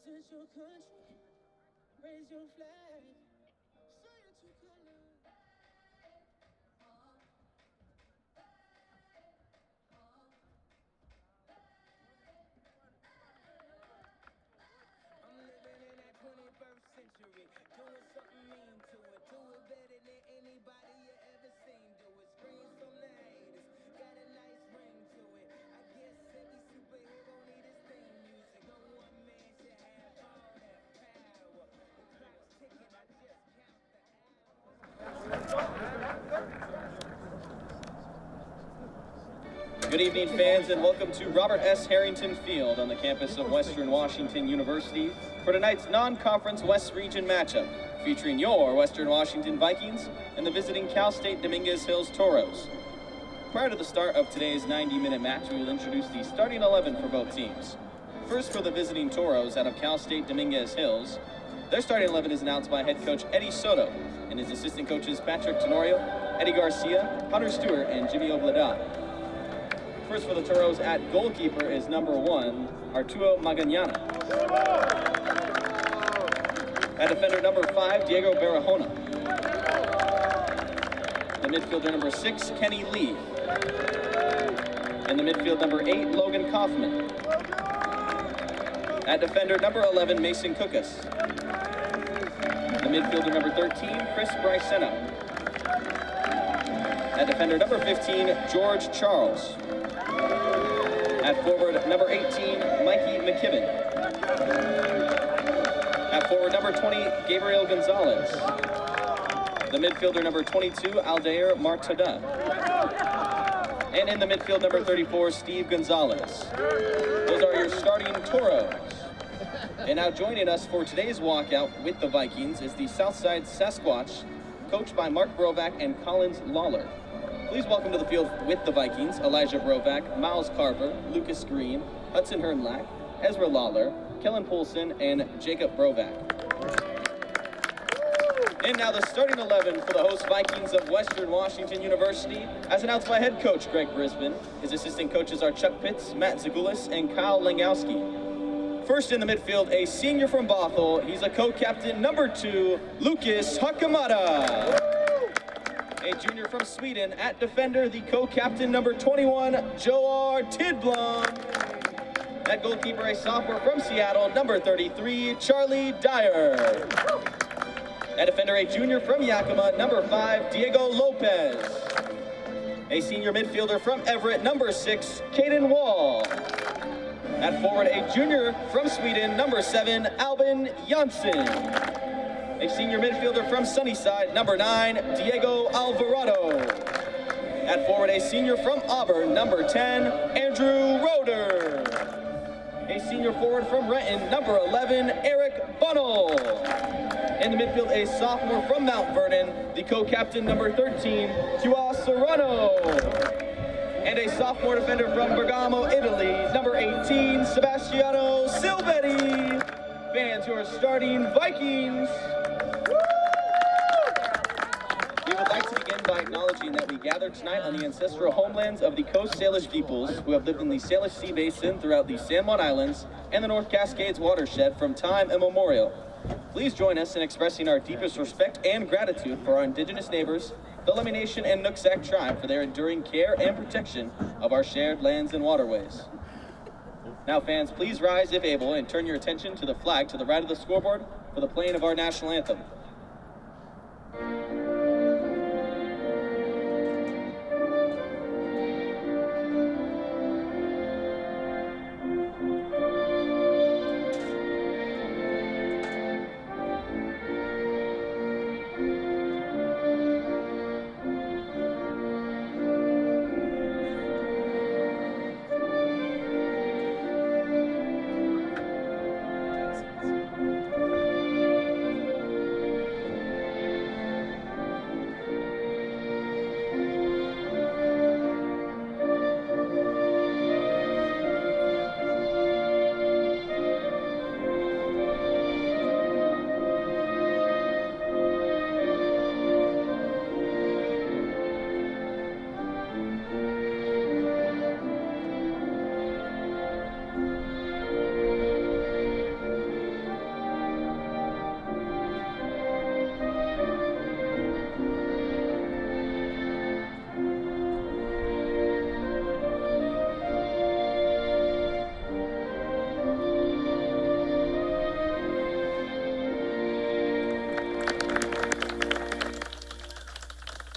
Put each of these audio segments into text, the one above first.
Represent your country, raise your flag, say your true colors. I'm living in that 21st century, doing something mean to it, do it better than anybody you ever seen. Do it, screams from the haters, got a nice ring to it. I guess every superhero need his theme music. No one man should have all that power. The clock's ticking, I just count the hours. Good evening, fans, and welcome to Robert S. Harrington Field on the campus of Western Washington University for tonight's non-conference West Region matchup, featuring your Western Washington Vikings and the visiting Cal State Dominguez Hills Toros. Prior to the start of today's 90-minute match, we will introduce the starting 11 for both teams. First, for the visiting Toros out of Cal State Dominguez Hills, their starting 11 is announced by head coach Eddie Soto and his assistant coaches Patrick Tenorio, Eddie Garcia, Hunter Stewart, and Jimmy Obladon. First for the Toros at goalkeeper is number 1, Arturo Magañana. At defender number 5, Diego Barahona. The midfielder number 6, Kenny Lee. In the midfield number 8, Logan Kaufman. At defender number 11, Mason Kukas. The midfielder number 13, Chris Bricena. At defender number 15, George Charles. At forward number 18, Mikey McKibben. At forward number 20, Gabriel Gonzalez. The midfielder number 22, Aldair Martada. And in the midfield number 34, Steve Gonzalez. Those are your starting Toros. And now joining us for today's walkout with the Vikings is the Southside Sasquatch, coached by Mark Brovac and Collins Lawler. Please welcome to the field with the Vikings, Elijah Brovac, Miles Carver, Lucas Green, Hudson Hernlack, Ezra Lawler, Kellen Poulsen, and Jacob Brovac. And now the starting 11 for the host Vikings of Western Washington University, as announced by head coach Greg Brisbane. His assistant coaches are Chuck Pitts, Matt Zagulis, and Kyle Langowski. First in the midfield, a senior from Bothell. He's a co-captain number 2, Lucas Hakamada. A junior from Sweden. At defender, the co-captain number 21, Joar Tidblom. At goalkeeper, a sophomore from Seattle, number 33, Charlie Dyer. At defender, a junior from Yakima, number 5, Diego Lopez. A senior midfielder from Everett, number 6, Caden Wall. At forward, a junior from Sweden, number 7, Albin Janssen. A senior midfielder from Sunnyside, number 9, Diego Alvarado. At forward, a senior from Auburn, number 10, Andrew Roeder. A senior forward from Renton, number 11, Eric Bunnell. In the midfield, a sophomore from Mount Vernon, the co-captain, number 13, Tua Serrano. And a sophomore defender from Bergamo, Italy, number 18, Sebastiano Silvetti. Fans who are starting Vikings. We would like to begin by acknowledging that we gather tonight on the ancestral homelands of the Coast Salish peoples who have lived in the Salish Sea Basin throughout the San Juan Islands and the North Cascades watershed from time immemorial. Please join us in expressing our deepest respect and gratitude for our indigenous neighbors, the Lemhi Nation and Nooksack tribe, for their enduring care and protection of our shared lands and waterways. Now, fans, please rise if able and turn your attention to the flag to the right of the scoreboard for the playing of our national anthem.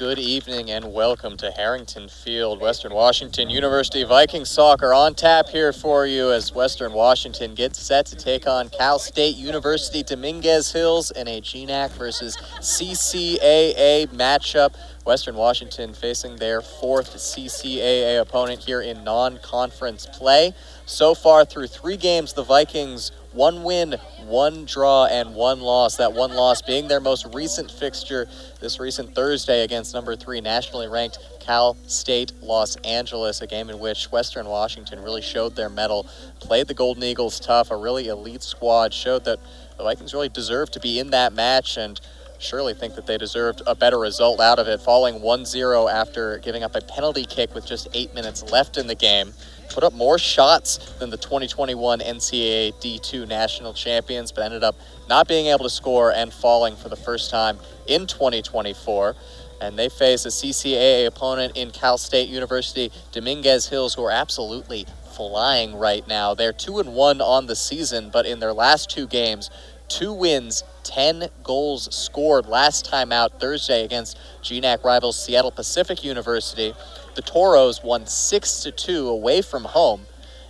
Good evening and welcome to Harrington Field. Western Washington University Vikings soccer on tap here for you as Western Washington gets set to take on Cal State University Dominguez Hills in a GNAC versus CCAA matchup. Western Washington facing their fourth CCAA opponent here in non-conference play. So far through 3 games, the Vikings 1 win, 1 draw, and 1 loss. That 1 loss being their most recent fixture this recent Thursday against number 3 nationally ranked Cal State Los Angeles, a game in which Western Washington really showed their mettle, played the Golden Eagles tough, a really elite squad, showed that the Vikings really deserved to be in that match and surely think that they deserved a better result out of it, falling 1-0 after giving up a penalty kick with just 8 minutes left in the game. Put up more shots than the 2021 NCAA D2 national champions, but ended up not being able to score and falling for the first time in 2024. And they face a CCAA opponent in Cal State University, Dominguez Hills, who are absolutely flying right now. They're 2-1 on the season, but in their last 2 games, 2 wins, 10 goals scored last time out Thursday against GNAC rivals Seattle Pacific University. The Toros won 6-2 away from home.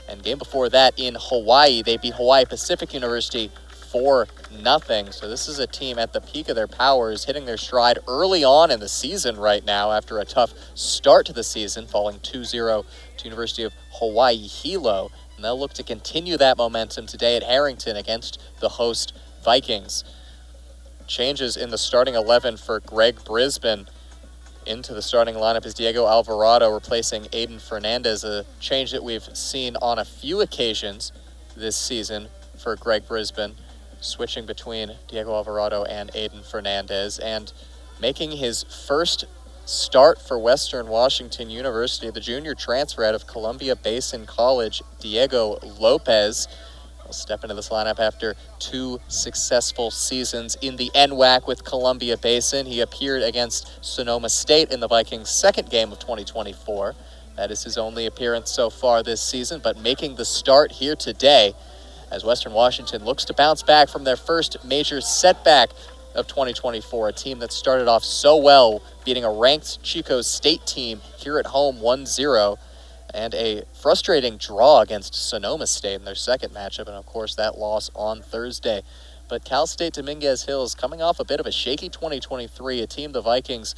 And game before that in Hawaii, they beat Hawaii Pacific University 4-0. So this is a team at the peak of their powers, hitting their stride early on in the season right now after a tough start to the season, falling 2-0 to University of Hawaii Hilo. And they'll look to continue that momentum today at Harrington against the host Vikings. Changes in the starting 11 for Greg Brisbane. Into the starting lineup is Diego Alvarado replacing Aiden Fernandez, a change that we've seen on a few occasions this season for Greg Brisbane, switching between Diego Alvarado and Aiden Fernandez, and making his first start for Western Washington University, the junior transfer out of Columbia Basin College, Diego Lopez. Will step into this lineup after 2 successful seasons in the NWAC with Columbia Basin. He appeared against Sonoma State in the Vikings' second game of 2024. That is his only appearance so far this season, but making the start here today as Western Washington looks to bounce back from their first major setback of 2024, a team that started off so well, beating a ranked Chico State team here at home 1-0, and a frustrating draw against Sonoma State in their second matchup, and of course that loss on Thursday. But Cal State Dominguez Hills coming off a bit of a shaky 2023, a team the Vikings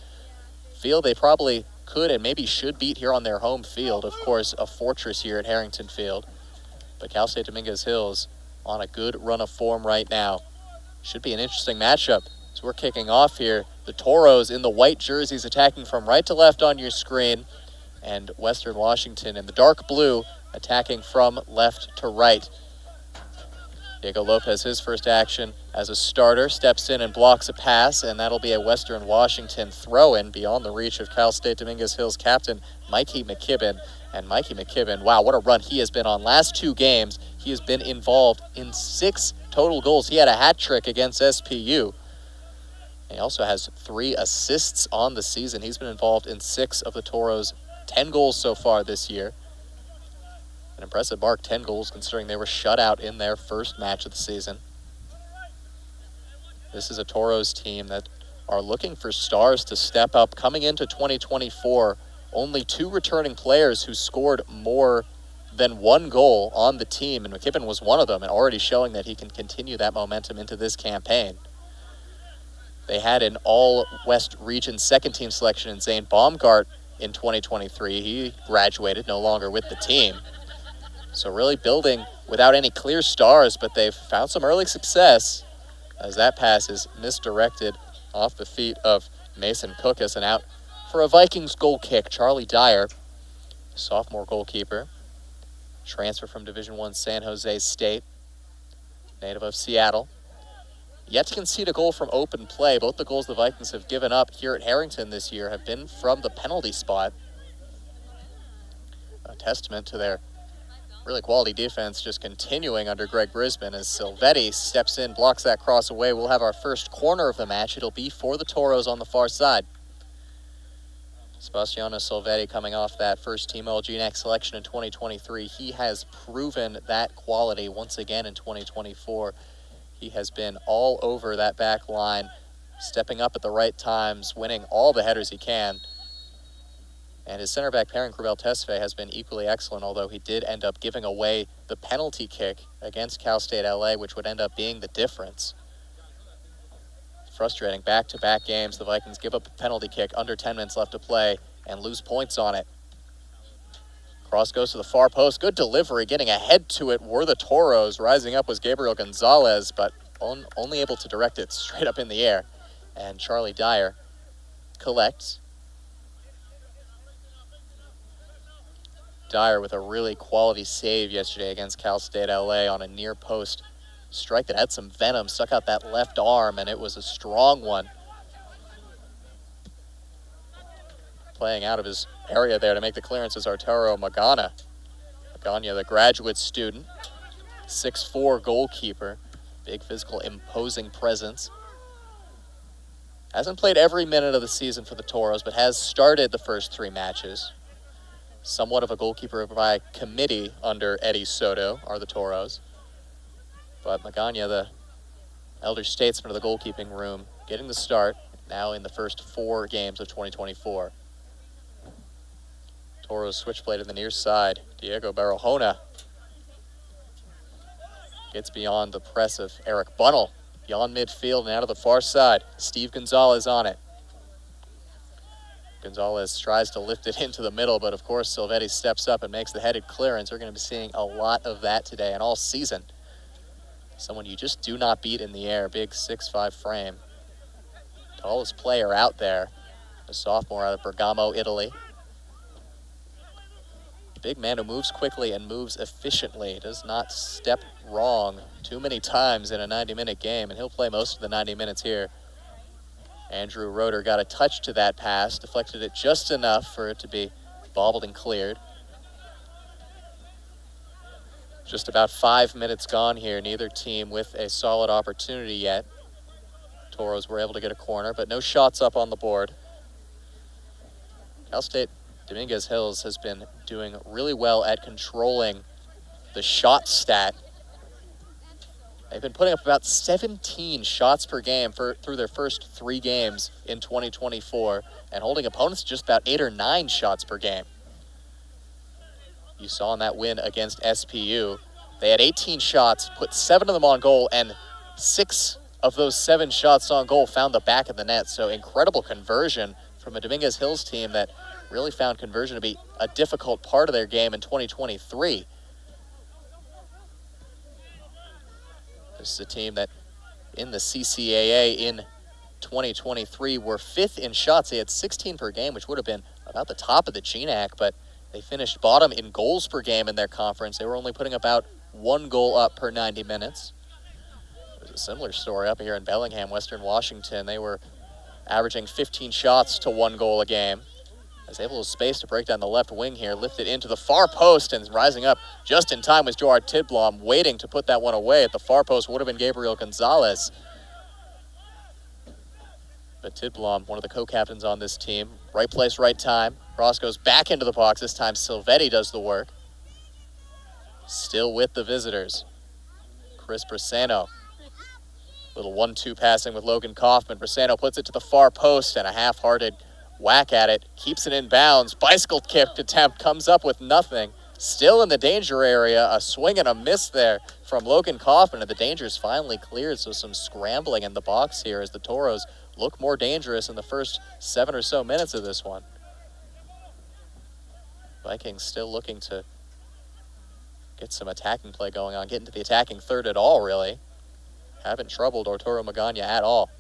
feel they probably could and maybe should beat here on their home field. Of course, a fortress here at Harrington Field. But Cal State Dominguez Hills on a good run of form right now. Should be an interesting matchup. So we're kicking off here. The Toros in the white jerseys attacking from right to left on your screen, and Western Washington in the dark blue attacking from left to right. Diego Lopez, his first action as a starter, steps in and blocks a pass, and that'll be a Western Washington throw-in beyond the reach of Cal State Dominguez Hills captain Mikey McKibben. And Mikey McKibben, wow, what a run he has been on. Last 2 games, he has been involved in 6 total goals. He had a hat trick against SPU. He also has 3 assists on the season. He's been involved in 6 of the Toros' 10 goals so far this year. An impressive mark, 10 goals, considering they were shut out in their first match of the season. This is a Toros team that are looking for stars to step up. Coming into 2024, only 2 returning players who scored more than 1 goal on the team, and McKibben was one of them, and already showing that he can continue that momentum into this campaign. They had an all-West region second-team selection in Zane Baumgart in 2023. He graduated, no longer with the team. So really building without any clear stars, but they've found some early success as that pass is misdirected off the feet of Mason Cookus and out for a Vikings goal kick. Charlie Dyer, sophomore goalkeeper, transfer from Division I San Jose State, native of Seattle. Yet to concede a goal from open play. Both the goals the Vikings have given up here at Harrington this year have been from the penalty spot. A testament to their really quality defense just continuing under Greg Brisbane as Silvetti steps in, blocks that cross away. We'll have our first corner of the match. It'll be for the Toros on the far side. Sebastiano Silvetti coming off that first Team All-GNAC selection in 2023. He has proven that quality once again in 2024. He has been all over that back line, stepping up at the right times, winning all the headers he can. And his center back pairing, Krubel Tesfaye, has been equally excellent, although he did end up giving away the penalty kick against Cal State LA, which would end up being the difference. Frustrating back-to-back games. The Vikings give up a penalty kick, under 10 minutes left to play, and lose points on it. Cross goes to the far post. Good delivery. Getting ahead to it were the Toros. Rising up was Gabriel Gonzalez, but only able to direct it straight up in the air. And Charlie Dyer collects. Dyer with a really quality save yesterday against Cal State LA on a near post strike that had some venom, stuck out that left arm, and it was a strong one. Playing out of his area there to make the clearance is Arturo Magana. Magana, the graduate student, 6'4" goalkeeper, big physical, imposing presence. Hasn't played every minute of the season for the Toros, but has started the first 3 matches. Somewhat of a goalkeeper by committee under Eddie Soto are the Toros. But Magana, the elder statesman of the goalkeeping room, getting the start now in the first 4 games of 2024. Toros switchblade to the near side. Diego Barahona gets beyond the press of Eric Bunnell. Beyond midfield and out of the far side. Steve Gonzalez on it. Gonzalez tries to lift it into the middle, but of course Silvetti steps up and makes the headed clearance. We're going to be seeing a lot of that today and all season. Someone you just do not beat in the air. Big 6'5" frame. Tallest player out there. A sophomore out of Bergamo, Italy. Big man who moves quickly and moves efficiently. Does not step wrong too many times in a 90-minute game, and he'll play most of the 90 minutes here. Andrew Roeder got a touch to that pass, deflected it just enough for it to be bobbled and cleared. Just about 5 minutes gone here, neither team with a solid opportunity yet. Toros were able to get a corner, but no shots up on the board. Cal State Dominguez Hills has been doing really well at controlling the shot stat. They've been putting up about 17 shots per game through their first 3 games in 2024 and holding opponents to just about 8 or 9 shots per game. You saw in that win against SPU, they had 18 shots, put 7 of them on goal, and 6 of those 7 shots on goal found the back of the net. So incredible conversion from a Dominguez Hills team that really found conversion to be a difficult part of their game in 2023. This is a team that in the CCAA in 2023 were 5th in shots. They had 16 per game, which would have been about the top of the GNAC, but they finished bottom in goals per game in their conference. They were only putting about 1 goal up per 90 minutes. There's a similar story up here in Bellingham, Western Washington. They were averaging 15 shots to 1 goal a game. Was able to space to break down the left wing here, lift it into the far post, and rising up just in time was Gerard Tidblom, waiting to put that one away. At the far post would have been Gabriel Gonzalez. But Tidblom, one of the co-captains on this team, right place, right time. Cross goes back into the box. This time Silvetti does the work. Still with the visitors. Chris Brisano. Little 1-2 passing with Logan Kaufman. Brisano puts it to the far post, and a half-hearted whack at it, keeps it in bounds. Bicycle kick attempt comes up with nothing. Still in the danger area, a swing and a miss there from Logan Kaufman, and the danger's finally cleared, so some scrambling in the box here as the Toros look more dangerous in the first 7 or so minutes of this one. Vikings still looking to get some attacking play going on, get into the attacking third at all, really. Haven't troubled Arturo Magana at all.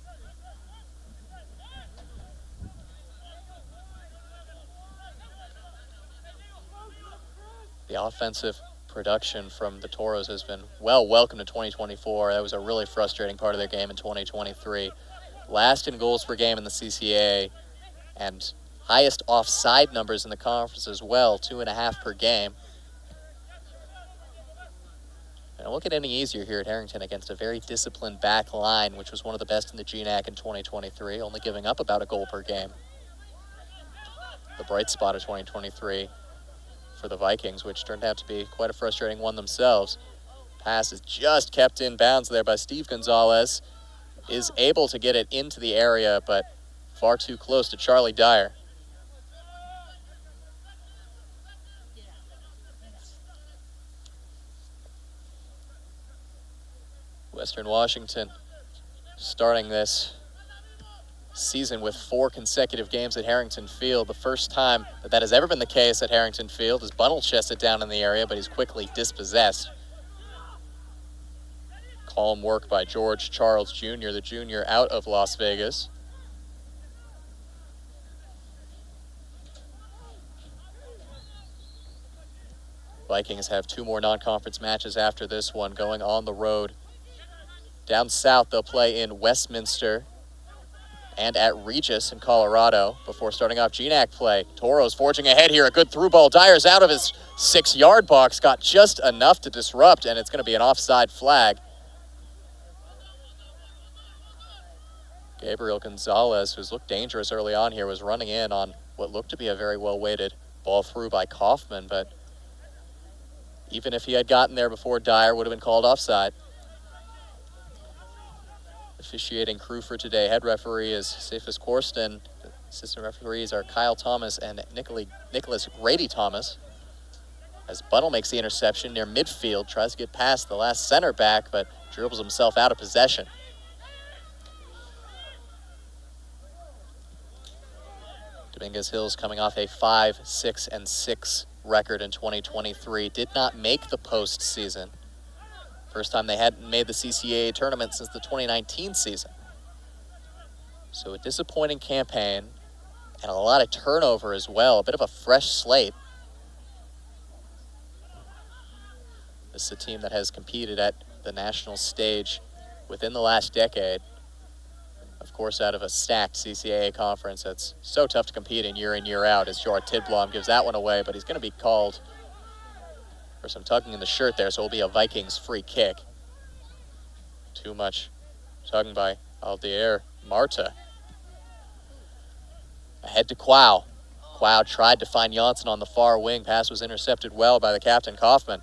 The offensive production from the Toros has been well welcome to 2024. That was a really frustrating part of their game in 2023. Last in goals per game in the CCAA and highest offside numbers in the conference as well, 2.5 per game. And it won't get any easier here at Harrington against a very disciplined back line, which was one of the best in the GNAC in 2023, only giving up about a goal per game. The bright spot of 2023 for the Vikings, which turned out to be quite a frustrating one themselves. Pass is just kept in bounds there by Steve Gonzalez. is able to get it into the area, but far too close to Charlie Dyer. Western Washington starting this season with 4 consecutive games at Harrington Field. The first time that has ever been the case at Harrington Field is Bunnell chested down in the area, but he's quickly dispossessed. Calm work by George Charles Jr., the junior out of Las Vegas. Vikings have 2 more non-conference matches after this one, going on the road. Down south, they'll play in Westminster and at Regis in Colorado before starting off GNAC play. Toros forging ahead here, a good through ball. Dyer's out of his 6-yard box, got just enough to disrupt, and it's going to be an offside flag. Gabriel Gonzalez, who's looked dangerous early on here, was running in on what looked to be a very well-weighted ball through by Kaufman, but even if he had gotten there before Dyer, would have been called offside. Officiating crew for today, head referee is Cephas Corsten. Assistant referees are Kyle Thomas and Nicholas Grady Thomas. As Bunnell makes the interception near midfield, tries to get past the last center back, but dribbles himself out of possession. Dominguez Hills coming off a 5-6-6 record in 2023. Did not make the postseason. First time they hadn't made the CCAA tournament since the 2019 season. So a disappointing campaign and a lot of turnover as well. A bit of a fresh slate. This is a team that has competed at the national stage within the last decade. Of course, out of a stacked CCAA conference that's so tough to compete in, year out, as Gerard Tidblom gives that one away, but he's going to be called for some tugging in the shirt there, so it'll be a Vikings free kick. Too much tugging by Aldair Marta. Ahead to Quao. Quao tried to find Janssen on the far wing. Pass was intercepted well by the captain, Kaufman.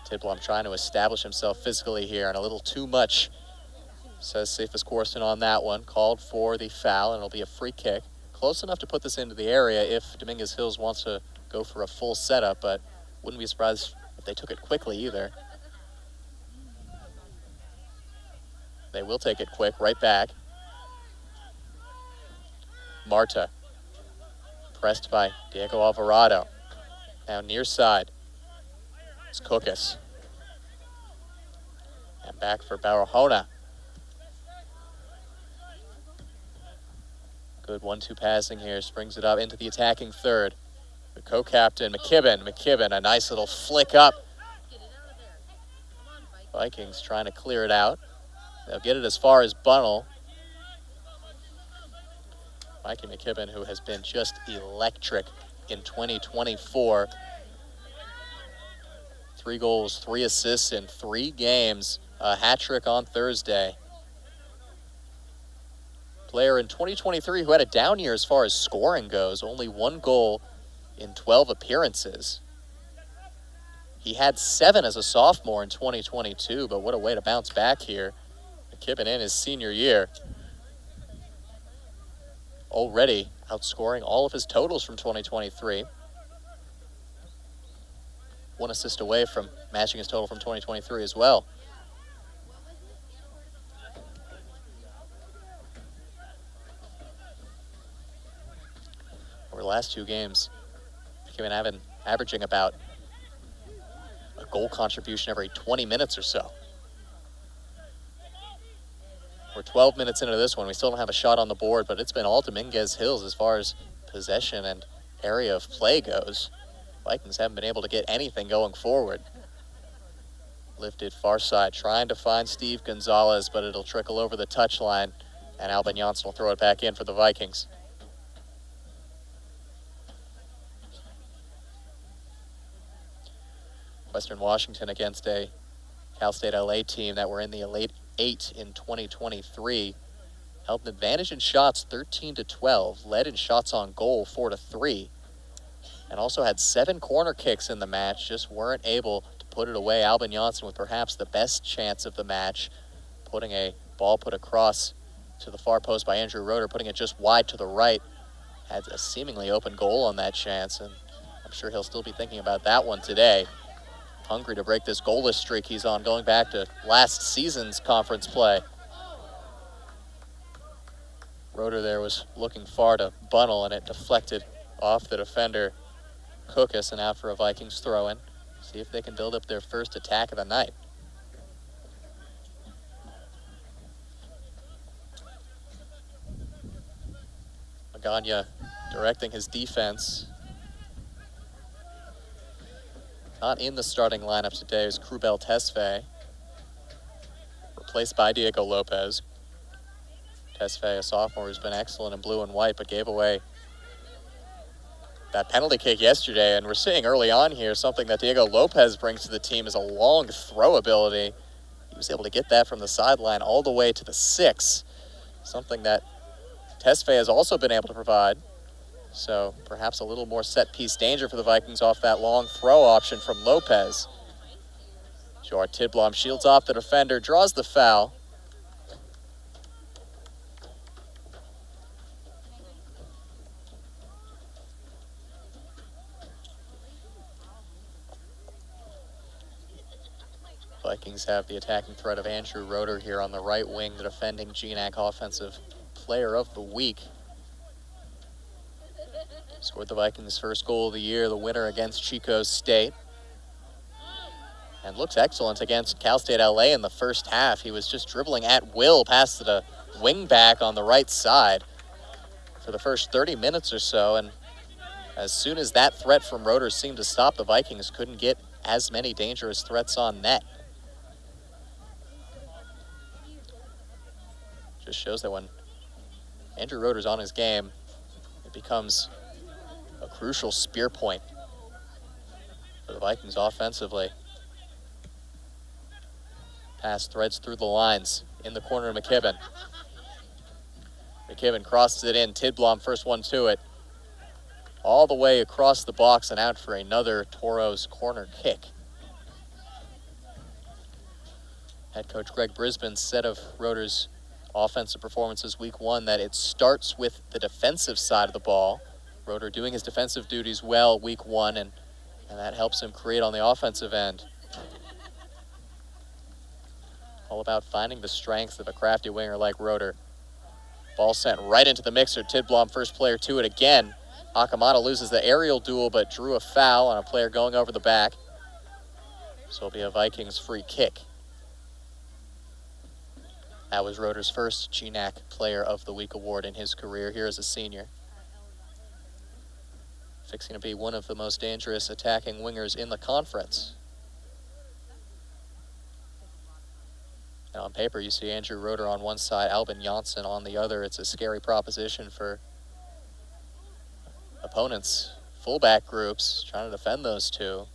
Tidblom trying to establish himself physically here, and a little too much, says Cephas Corsten on that one. Called for the foul, and it'll be a free kick. Close enough to put this into the area if Dominguez Hills wants to go for a full setup, but wouldn't be surprised if they took it quickly either. They will take it quick, right back. Marta, pressed by Diego Alvarado. Now near side, it's Kukas. And back for Barahona. Good 1-2 passing here, springs it up into the attacking third. The co-captain, McKibben, a nice little flick up. Vikings trying to clear it out. They'll get it as far as Bunnell. Mikey McKibben, who has been just electric in 2024. 3 goals, 3 assists in 3 games. A hat trick on Thursday. Player in 2023 who had a down year as far as scoring goes, only 1 goal in 12 appearances. He had 7 as a sophomore in 2022, but what a way to bounce back here. McKibben in his senior year. Already outscoring all of his totals from 2023. 1 assist away from matching his total from 2023 as well. Over the last 2 games, McKibben averaging about a goal contribution every 20 minutes or so. We're 12 minutes into this one. We still don't have a shot on the board, but it's been all Dominguez Hills as far as possession and area of play goes. Vikings haven't been able to get anything going forward. Lifted far side, trying to find Steve Gonzalez, but it'll trickle over the touchline, and Alban Janssen will throw it back in for the Vikings. Western Washington against a Cal State LA team that were in the Elite 8 in 2023. Held an advantage in shots 13-12, led in shots on goal 4-3, and also had 7 corner kicks in the match, just weren't able to put it away. Albin Janssen with perhaps the best chance of the match, putting a ball put across to the far post by Andrew Roeder, putting it just wide to the right. Had a seemingly open goal on that chance, and I'm sure he'll still be thinking about that one today. Hungry to break this goalless streak he's on, going back to last season's conference play. Roeder there was looking far to Bunnell, and it deflected off the defender, Cookus, and out for a Vikings throw-in. See if they can build up their first attack of the night. Magana directing his defense. Not in the starting lineup today is Krubel Tesfaye, replaced by Diego Lopez. Tesfaye, a sophomore who's been excellent in blue and white, but gave away that penalty kick yesterday. And we're seeing early on here something that Diego Lopez brings to the team is a long throw ability. He was able to get that from the sideline all the way to the 6, something that Tesfaye has also been able to provide. So perhaps a little more set-piece danger for the Vikings off that long throw option from Lopez. Joar Tidblom shields off the defender, draws the foul. Vikings have the attacking threat of Andrew Roeder here on the right wing, the defending GNAC Offensive Player of the Week. Scored the Vikings' first goal of the year, the winner against Chico State. And looks excellent against Cal State LA in the first half. He was just dribbling at will past the wing back on the right side for the first 30 minutes or so. And as soon as that threat from Roeder seemed to stop, the Vikings couldn't get as many dangerous threats on net. Just shows that when Andrew Roeder's on his game, it becomes a crucial spear point for the Vikings offensively. Pass threads through the lines in the corner of McKibben. McKibben crosses it in. Tidblom first one to it. All the way across the box and out for another Toros corner kick. Head coach Greg Brisbane said of Roeder's offensive performances week 1 that it starts with the defensive side of the ball. Roeder doing his defensive duties well week 1, and that helps him create on the offensive end. All about finding the strengths of a crafty winger like Roeder. Ball sent right into the mixer. Tidblom first player to it again. Akamada loses the aerial duel, but drew a foul on a player going over the back. So it'll be a Vikings free kick. That was Roeder's first GNAC Player of the Week award in his career here as a senior. Fixing to be one of the most dangerous attacking wingers in the conference. And on paper, you see Andrew Roeder on one side, Albin Janssen on the other. It's a scary proposition for opponents, fullback groups, trying to defend those two.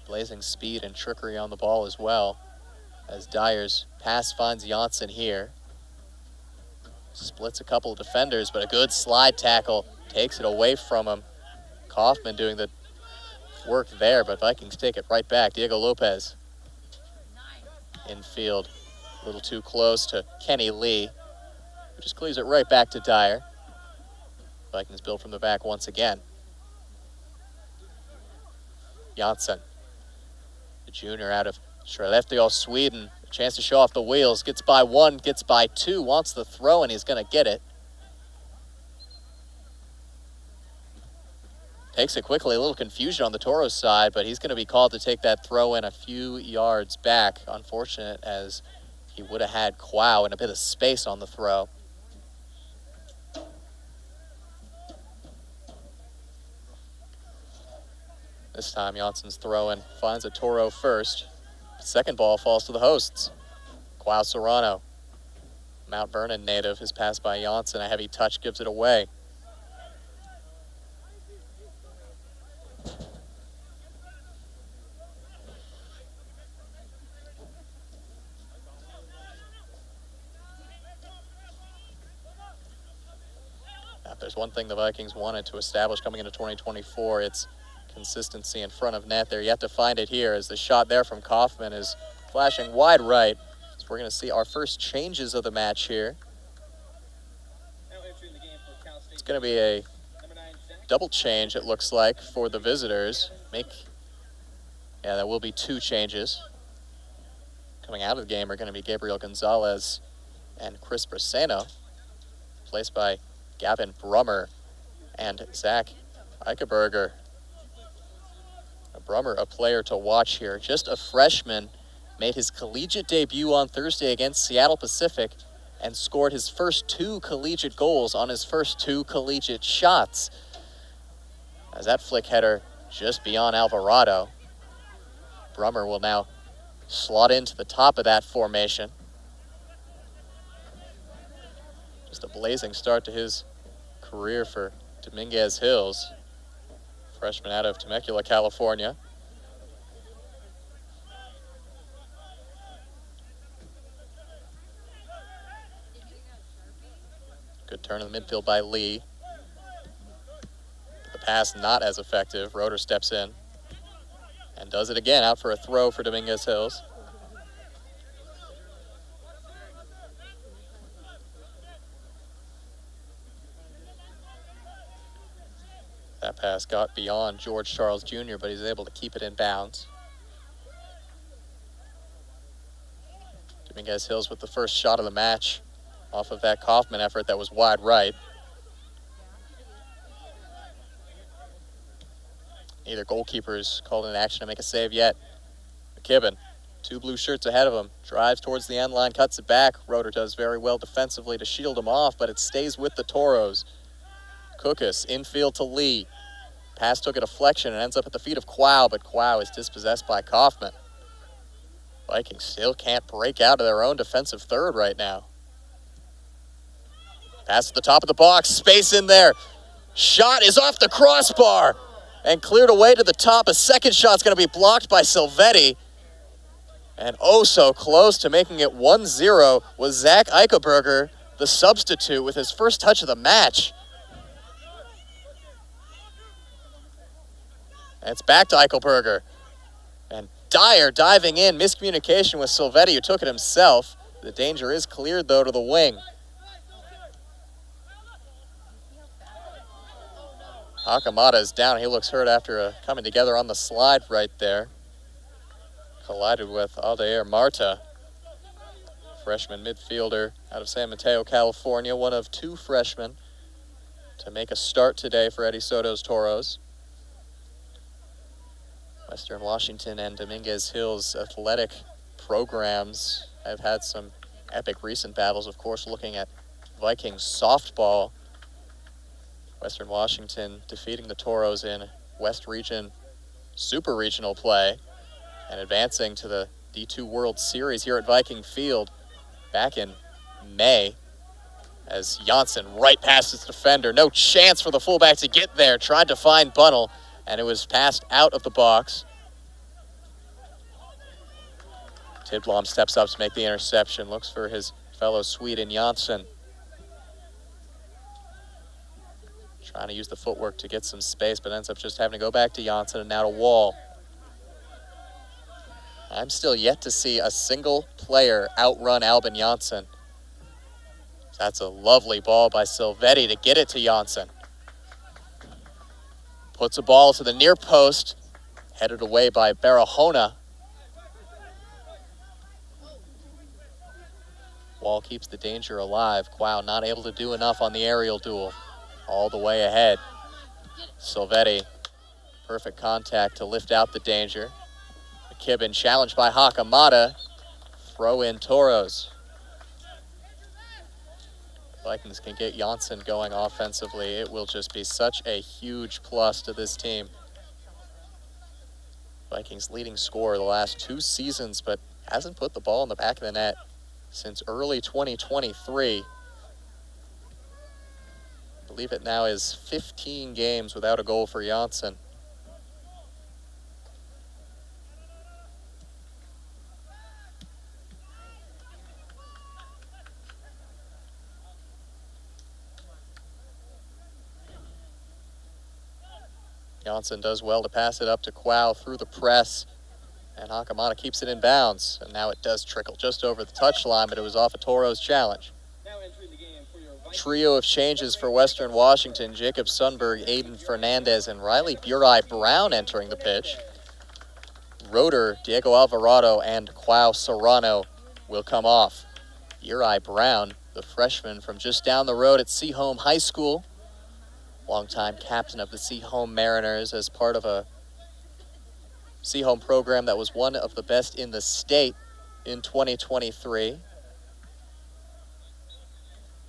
Blazing speed and trickery on the ball as well, as Dyer's pass finds Janssen here. Splits a couple of defenders, but a good slide tackle takes it away from him. Kaufman doing the work there, but Vikings take it right back. Diego Lopez infield, a little too close to Kenny Lee, who just clears it right back to Dyer. Vikings build from the back once again. Janssen, the junior out of Skellefteå, Sweden. A chance to show off the wheels. Gets by 1, gets by 2, wants the throw, and he's going to get it. Takes it quickly, a little confusion on the Toros side, but he's going to be called to take that throw in a few yards back. Unfortunate, as he would have had Quao in a bit of space on the throw. This time Janssen's throw in finds a Toro first. Second ball falls to the hosts. Quao Serrano, Mount Vernon native, his pass by Janssen. A heavy touch gives it away. If there's one thing the Vikings wanted to establish coming into 2024, it's consistency in front of net. They're yet to find it here as the shot there from Kaufman is flashing wide right. So we're going to see our first changes of the match here. It's going to be a double change, it looks like, for the visitors. Yeah, there will be 2 changes. Coming out of the game are going to be Gabriel Gonzalez and Chris Braceno, replaced by Gavin Brummer and Zach Eichenberger. Brummer, a player to watch here. Just a freshman, made his collegiate debut on Thursday against Seattle Pacific and scored his first 2 collegiate goals on his first 2 collegiate shots. As that flick header just beyond Alvarado. Brummer will now slot into the top of that formation. Just a blazing start to his career for Dominguez Hills, freshman out of Temecula, California. Good turn in the midfield by Lee. The pass not as effective. Roeder steps in and does it again, out for a throw for Dominguez Hills. That pass got beyond George Charles Jr., but he's able to keep it in bounds. Dominguez Hills with the first shot of the match off of that Kaufman effort that was wide right. Neither goalkeepers called in action to make a save yet. McKibben, 2 blue shirts ahead of him, drives towards the end line, cuts it back. Roeder does very well defensively to shield him off, but it stays with the Toros. Kukas, infield to Lee. Pass took a deflection and ends up at the feet of Quao, but Quao is dispossessed by Kaufman. Vikings still can't break out of their own defensive third right now. Pass at the top of the box, space in there. Shot is off the crossbar and cleared away to the top. A second shot's going to be blocked by Silvetti. And oh so close to making it 1-0 was Zach Eichenberger, the substitute, with his first touch of the match. And it's back to Eichelberger. And Dyer diving in, miscommunication with Silvetti, who took it himself. The danger is cleared, though, to the wing. Hakamada is down. He looks hurt after coming together on the slide right there. Collided with Aldair Marta, freshman midfielder out of San Mateo, California. One of 2 freshmen to make a start today for Eddie Soto's Toros. Western Washington and Dominguez Hills athletic programs have had some epic recent battles. Of course, looking at Vikings softball. Western Washington defeating the Toros in West Region Super Regional play and advancing to the D2 World Series here at Viking Field back in May, as Janssen right past his defender. No chance for the fullback to get there. Tried to find Bunnell, and it was passed out of the box. Tidblom steps up to make the interception. Looks for his fellow Swede in Janssen. Trying to use the footwork to get some space, but ends up just having to go back to Janssen and now to Wall. I'm still yet to see a single player outrun Albin Janssen. That's a lovely ball by Silvetti to get it to Janssen. Puts a ball to the near post, headed away by Barahona. Wall keeps the danger alive. Quao not able to do enough on the aerial duel. All the way ahead. Silvetti, perfect contact to lift out the danger. McKibben challenged by Hakamada. Throw in Toros. Vikings can get Janssen going offensively. It will just be such a huge plus to this team. Vikings leading scorer the last 2 seasons, but hasn't put the ball in the back of the net since early 2023. I believe it now is 15 games without a goal for Janssen. Johnson does well to pass it up to Quao through the press, and Hakamata keeps it in bounds. And now it does trickle just over the touchline, but it was off a Toros challenge. Trio of changes for Western Washington: Jacob Sundberg, Aiden Fernandez, and Riley Burai Brown entering the pitch. Roeder, Diego Alvarado, and Quao Serrano will come off. Burai Brown, the freshman from just down the road at Seaholm High School, longtime captain of the Seaholm Mariners as part of a Seaholm program that was one of the best in the state in 2023.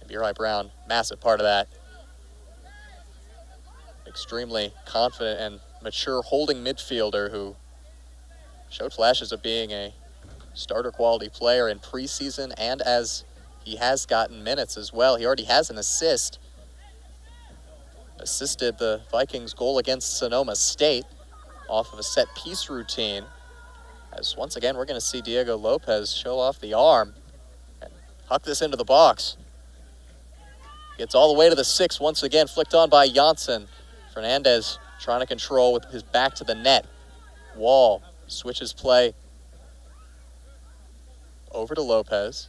And Burai Brown, massive part of that. Extremely confident and mature holding midfielder who showed flashes of being a starter quality player in preseason, and as he has gotten minutes as well. He already has an assist. Assisted the Vikings' goal against Sonoma State off of a set-piece routine. As once again, we're going to see Diego Lopez show off the arm and huck this into the box. Gets all the way to the 6, once again, flicked on by Janssen. Fernandez trying to control with his back to the net. Wall switches play over to Lopez.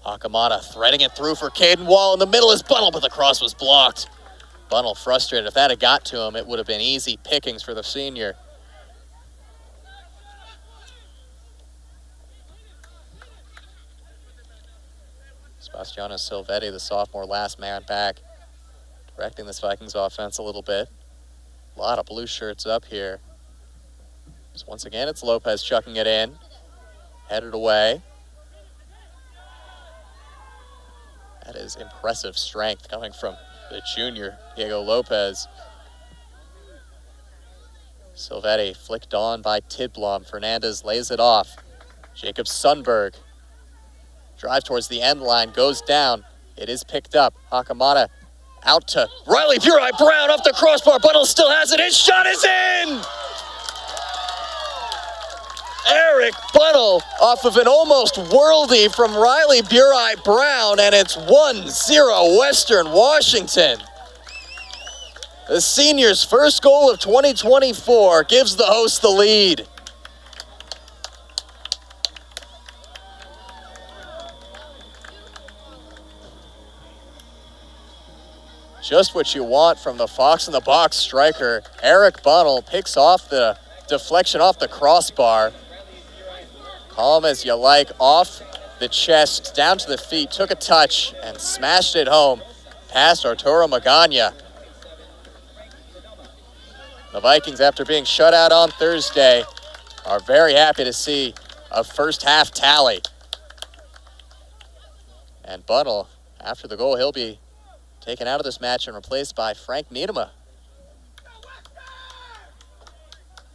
Hakamata threading it through for Caden Wall. In the middle is Bunnell, but the cross was blocked. Bunnell frustrated. If that had got to him, it would have been easy pickings for the senior. Sebastiano Silvetti, the sophomore, last man back, directing this Vikings offense a little bit. A lot of blue shirts up here. So once again, it's Lopez chucking it in. Headed away. That is impressive strength coming from the junior, Diego Lopez. Silvetti flicked on by Tidblom. Fernandez lays it off. Jacob Sundberg drives towards the end line, goes down. It is picked up. Hakamata out to Riley Burai Brown off the crossbar. Bunnell still has it. His shot is in! Eric Bunnell off of an almost worldie from Riley Burai Brown, and it's 1-0 Western Washington. The senior's first goal of 2024 gives the host the lead. Just what you want from the Fox in the Box striker. Eric Bunnell picks off the deflection off the crossbar. Calm as you like, off the chest, down to the feet, took a touch and smashed it home past Arturo Magana. The Vikings, after being shut out on Thursday, are very happy to see a first half tally. And Bunnell, after the goal, he'll be taken out of this match and replaced by Frank Niedema.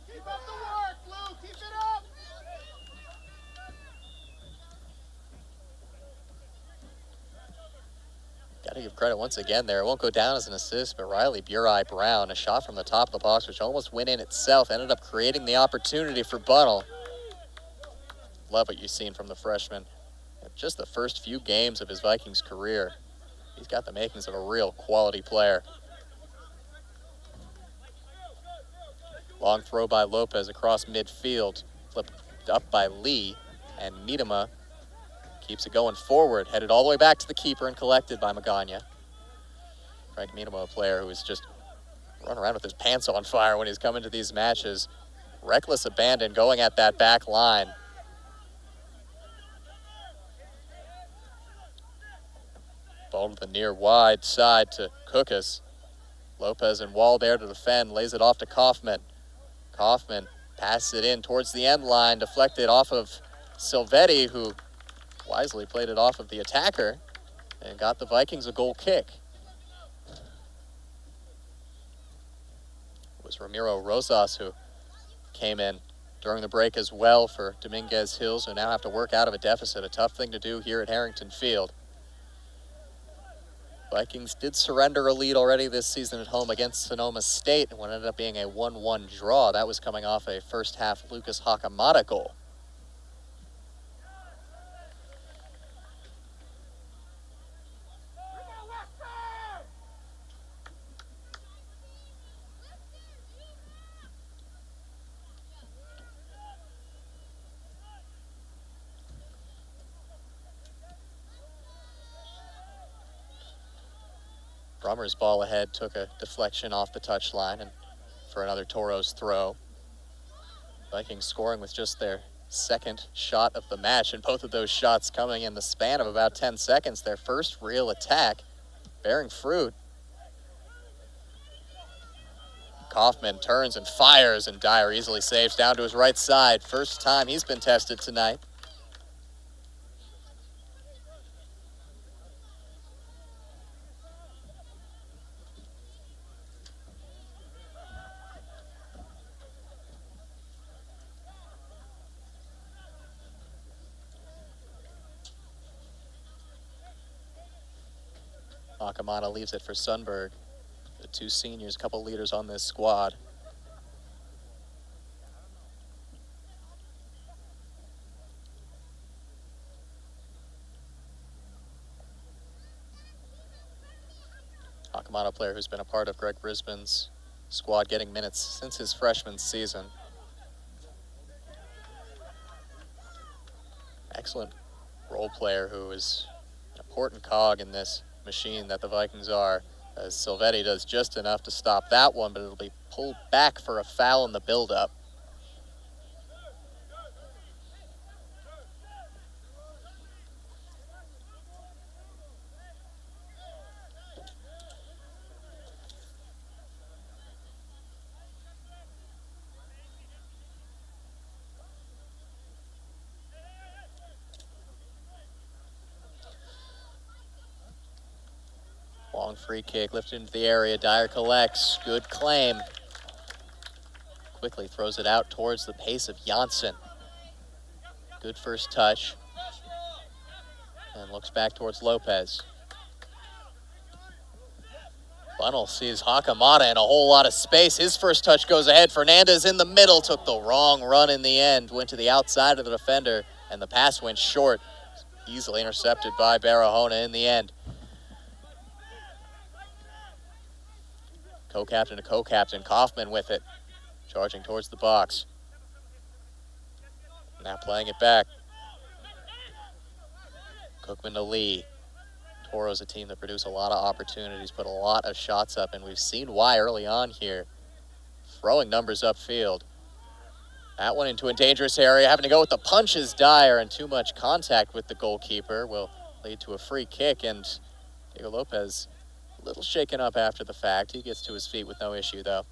Keep up the work, Lou. Keep it up. Got to give credit once again there. It won't go down as an assist, but Riley Burai Brown, a shot from the top of the box, which almost went in itself, ended up creating the opportunity for Bunnell. Love what you've seen from the freshman. Just the first few games of his Vikings career, he's got the makings of a real quality player. Long throw by Lopez across midfield, flipped up by Lee, and Niedema keeps it going forward, headed all the way back to the keeper and collected by Magana. Frank Niedema, a player who is just running around with his pants on fire when he's coming to these matches. Reckless abandon going at that back line. Ball to the near wide side to Cookus. Lopez and Wall there to defend, lays it off to Kaufman. Kaufman passes it in towards the end line, deflected off of Silvetti, who wisely played it off of the attacker and got the Vikings a goal kick. It was Ramiro Rosas who came in during the break as well for Dominguez Hills, who now have to work out of a deficit, a tough thing to do here at Harrington Field. Vikings did surrender a lead already this season at home against Sonoma State, and what ended up being a 1-1 draw. That was coming off a first half Lucas Hakamata goal. Brummer's ball ahead took a deflection off the touchline and for another Toros throw. Vikings scoring with just their second shot of the match, and both of those shots coming in the span of about 10 seconds. Their first real attack bearing fruit. Kaufman turns and fires, and Dyer easily saves down to his right side. First time he's been tested tonight. Akamana leaves it for Sundberg. The two seniors, a couple leaders on this squad. Akamana, player who's been a part of Greg Brisbane's squad, getting minutes since his freshman season. Excellent role player who is an important cog in this machine that the Vikings are, as Silvetti does just enough to stop that one, but it'll be pulled back for a foul in the buildup. Long free kick lifted into the area. Dyer collects. Good claim. Quickly throws it out towards the pace of Janssen. Good first touch. And looks back towards Lopez. Bunnell sees Hakamada in a whole lot of space. His first touch goes ahead. Fernandez in the middle. Took the wrong run in the end. Went to the outside of the defender. And the pass went short. Easily intercepted by Barahona in the end. Co-captain to co-captain, Kaufman with it, charging towards the box. Now playing it back. Cookman to Lee. Toros, a team that produce a lot of opportunities, put a lot of shots up, and we've seen why early on here. Throwing numbers upfield. That one into a dangerous area, having to go with the punches. Dyer, and too much contact with the goalkeeper will lead to a free kick, and Diego Lopez a little shaken up after the fact. He gets to his feet with no issue, though.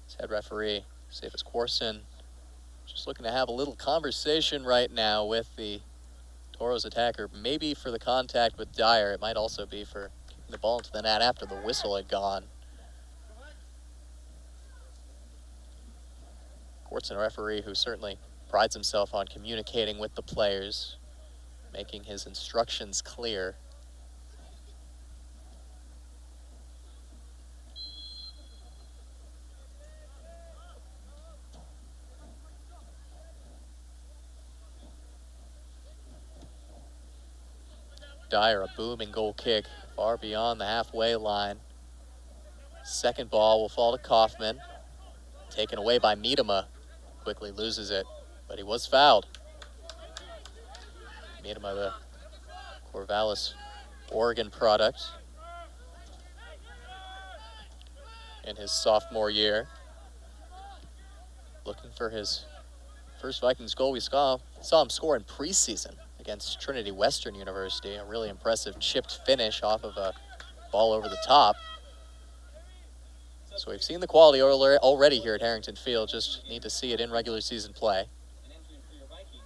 His head referee, Cephas Corson, just looking to have a little conversation right now with the Toros attacker. Maybe for the contact with Dyer. It might also be for kicking the ball into the net after the whistle had gone. Corson, a referee who certainly prides himself on communicating with the players, making his instructions clear. Dyer, a booming goal kick far beyond the halfway line. Second ball will fall to Kaufman. Taken away by Miedema. Quickly loses it, but he was fouled. Miedema, the Corvallis, Oregon product in his sophomore year. Looking for his first Vikings goal. We saw him score in preseason against Trinity Western University. A really impressive chipped finish off of a ball over the top. So we've seen the quality already here at Harrington Field. Just need to see it in regular season play.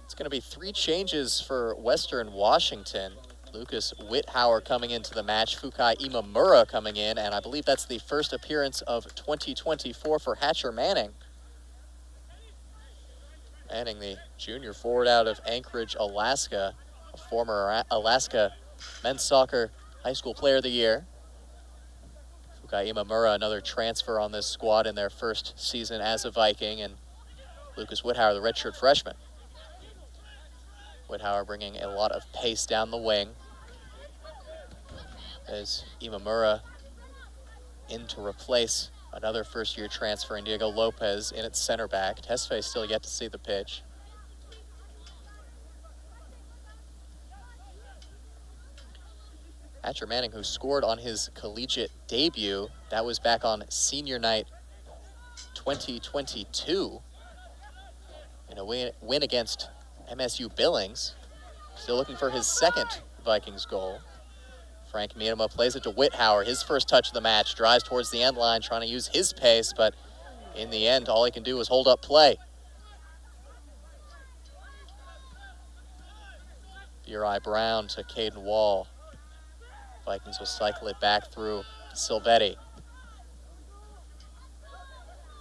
It's going to be 3 changes for Western Washington. Lucas Whithauer coming into the match, Fukai Imamura coming in, and I believe that's the first appearance of 2024 for Hatcher Manning. Manning, the junior forward out of Anchorage, Alaska, a former Alaska men's soccer high school player of the year. Fukai Imamura, another transfer on this squad in their first season as a Viking, and Lucas Whithauer, the redshirt freshman. Whithauer bringing a lot of pace down the wing as Imamura in to replace Another first-year transfer in Diego Lopez in at center back. Tesfaye still yet to see the pitch. Hatcher Manning, who scored on his collegiate debut, that was back on senior night 2022 in a win against MSU Billings. Still looking for his second Vikings goal. Frank Miedema plays it to Whithauer, his first touch of the match, drives towards the end line, trying to use his pace, but in the end, all he can do is hold up play. Uri Brown to Caden Wall. Vikings will cycle it back through Silvetti.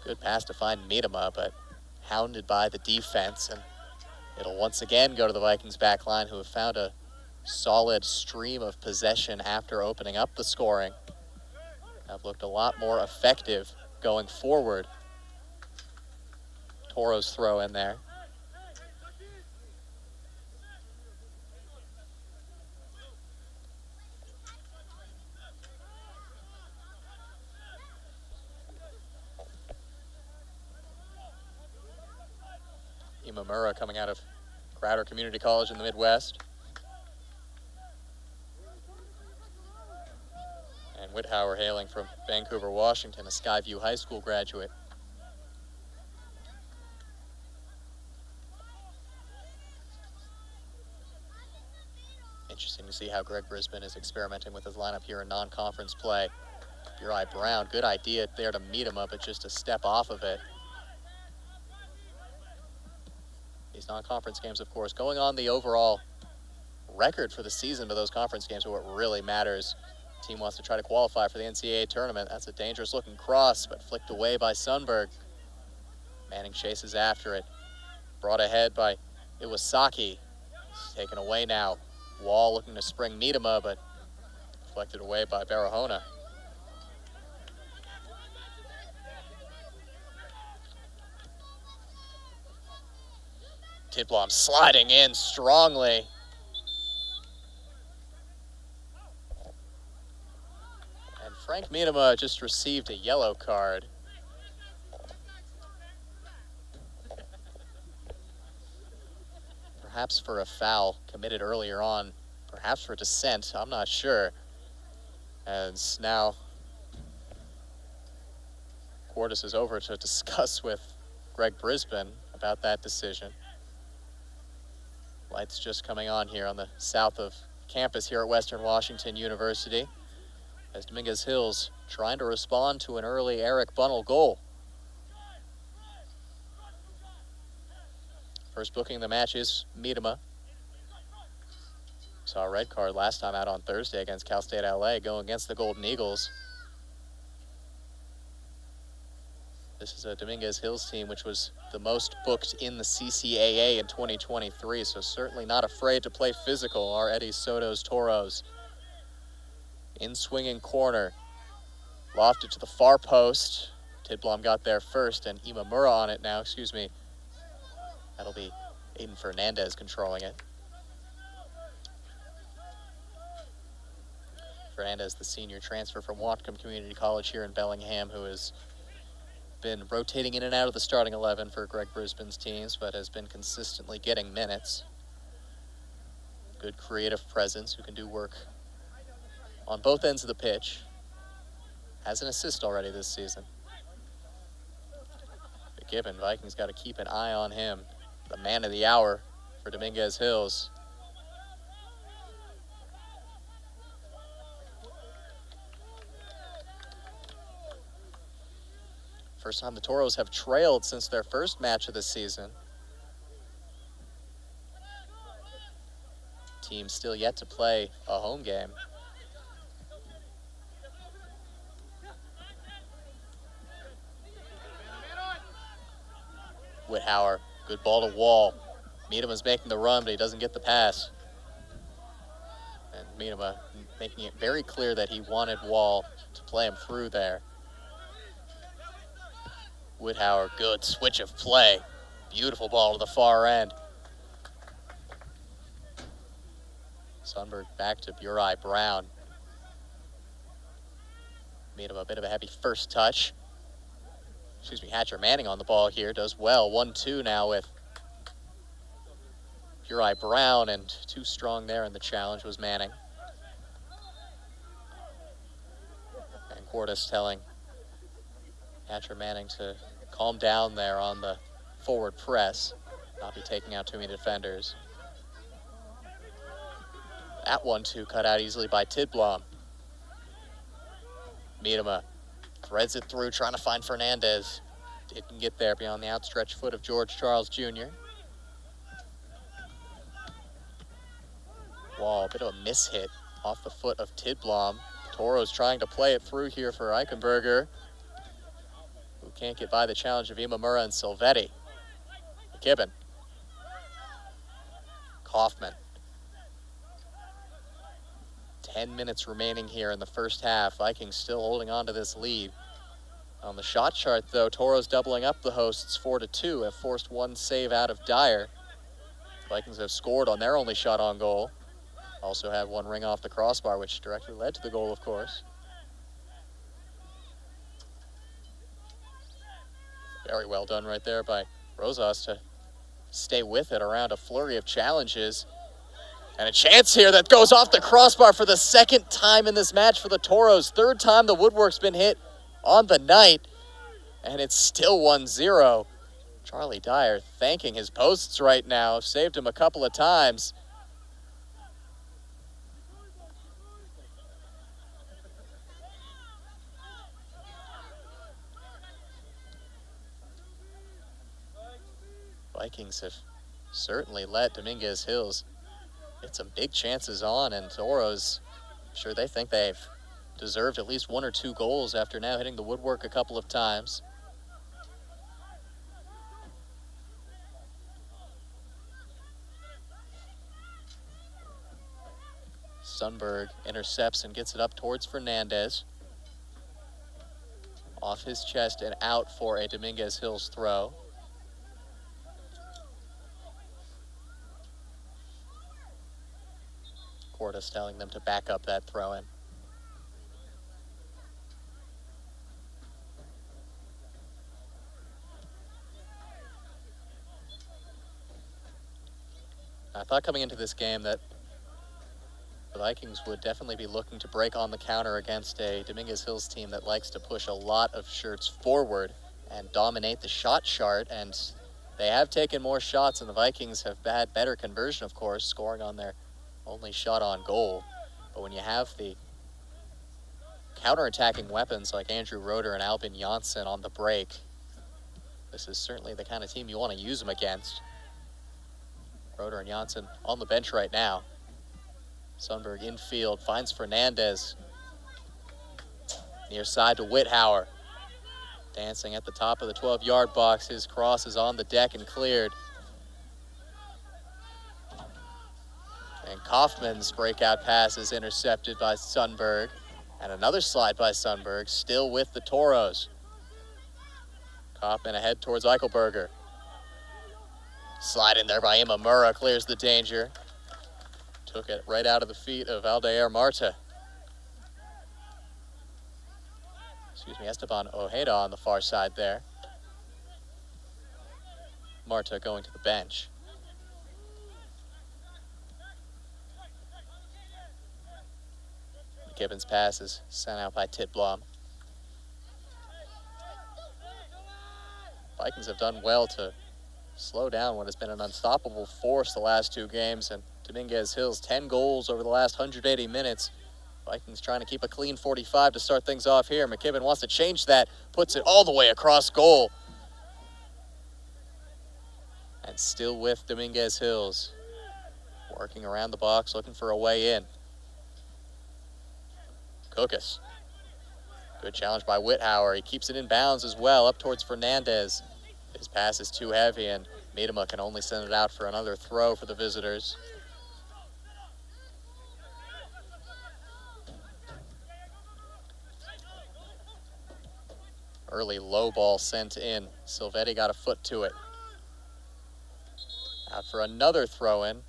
Good pass to find Miedema, but hounded by the defense, and it'll once again go to the Vikings back line, who have found a solid stream of possession after opening up the scoring. Have looked a lot more effective going forward. Toros throw in there. Imamura coming out of Crowder Community College in the Midwest. And Whithauer hailing from Vancouver, Washington, a Skyview High School graduate. Interesting to see how Greg Brisbane is experimenting with his lineup here in non-conference play. Uri Brown, good idea there to meet him up, but just a step off of it. These non-conference games, of course, going on the overall record for the season, but those conference games are what really matters. The team wants to try to qualify for the NCAA tournament. That's a dangerous-looking cross, but flicked away by Sundberg. Manning chases after it. Brought ahead by Iwasaki. It's taken away now. Wall looking to spring Miedema, but deflected away by Barahona. Tidblom sliding in strongly. And Frank Miedema just received a yellow card. Perhaps for a foul committed earlier on, perhaps for dissent, I'm not sure. As now Quartus is over to discuss with Greg Brisbane about that decision. Lights just coming on here on the south of campus here at Western Washington University, as Dominguez Hills trying to respond to an early Eric Bunnell goal. First booking of the match is Miedema. Saw a red card last time out on Thursday against Cal State LA, going against the Golden Eagles. This is a Dominguez Hills team which was the most booked in the CCAA in 2023, so certainly not afraid to play physical, are Eddie Soto's Toros. In swinging corner, lofted to the far post. Tidblom got there first, and Imamura on it now, That'll be Aiden Fernandez controlling it. Fernandez, the senior transfer from Whatcom Community College here in Bellingham, who has been rotating in and out of the starting 11 for Greg Brisbane's teams, but has been consistently getting minutes. Good creative presence, who can do work on both ends of the pitch. Has an assist already this season. But given, Vikings got to keep an eye on him. The man of the hour for Dominguez Hills. First time the Toros have trailed since their first match of the season. Team still yet to play a home game. Whithauer, good ball to Wall. Miedema's making the run, but he doesn't get the pass. And Miedema making it very clear that he wanted Wall to play him through there. Whithauer, good switch of play. Beautiful ball to the far end. Sundberg back to Uri Brown. Miedema, a bit of a heavy first touch. Hatcher Manning on the ball here, does well. 1-2 now with Uri Brown, and too strong there, and the challenge was Manning. And Cordes telling Hatcher Manning to calm down there on the forward press, not be taking out too many defenders. That 1-2 cut out easily by Tidblom. Miedema threads it through, trying to find Fernandez. Didn't get there beyond the outstretched foot of George Charles Jr. Wall, a bit of a mishit off the foot of Tidblom. Toros trying to play it through here for Eichenberger, who can't get by the challenge of Imamura and Silvetti. McKibben. Kaufman. 10 minutes remaining here in the first half. Vikings still holding on to this lead. On the shot chart, though, Toros doubling up the hosts 4-2, have forced one save out of Dyer. Vikings have scored on their only shot on goal. Also had one ring off the crossbar, which directly led to the goal, of course. Very well done right there by Rosas to stay with it around a flurry of challenges. And a chance here that goes off the crossbar for the second time in this match for the Toros. Third time the woodwork's been hit on the night, and it's still 1-0. Charlie Dyer thanking his posts right now. Saved him a couple of times. Vikings have certainly let Dominguez Hills get some big chances on, and Toros, I'm sure they think they've deserved at least 1 or 2 goals after now hitting the woodwork a couple of times. Sundberg intercepts and gets it up towards Fernandez. Off his chest and out for a Dominguez Hills throw. Cordes telling them to back up that throw-in. I thought coming into this game that the Vikings would definitely be looking to break on the counter against a Dominguez Hills team that likes to push a lot of shirts forward and dominate the shot chart, and they have taken more shots, and the Vikings have had better conversion, of course, scoring on their only shot on goal. But when you have the counter-attacking weapons like Andrew Roeder and Albin Janssen on the break, this is certainly the kind of team you want to use them against. Roeder and Janssen on the bench right now. Sundberg infield, finds Fernandez. Near side to Whithauer. Dancing at the top of the 12-yard box. His cross is on the deck and cleared. And Kaufman's breakout pass is intercepted by Sundberg. And another slide by Sundberg, still with the Toros. Kaufman ahead towards Eichelberger. Slide in there by Imamura, clears the danger. Took it right out of the feet of Aldair Marta. Esteban Ojeda on the far side there. Marta going to the bench. McKibben's pass is sent out by Tidblom. Vikings have done well to slow down what has been an unstoppable force the last 2 games, and Dominguez Hills 10 goals over the last 180 minutes. Vikings trying to keep a clean 45 to start things off here. McKibben wants to change that, puts it all the way across goal. And still with Dominguez Hills. Working around the box, looking for a way in. Kukas. Good challenge by Whithauer. He keeps it in bounds as well, up towards Fernandez. His pass is too heavy, and Miedema can only send it out for another throw for the visitors. Early low ball sent in. Silvetti got a foot to it. Out for another throw-in.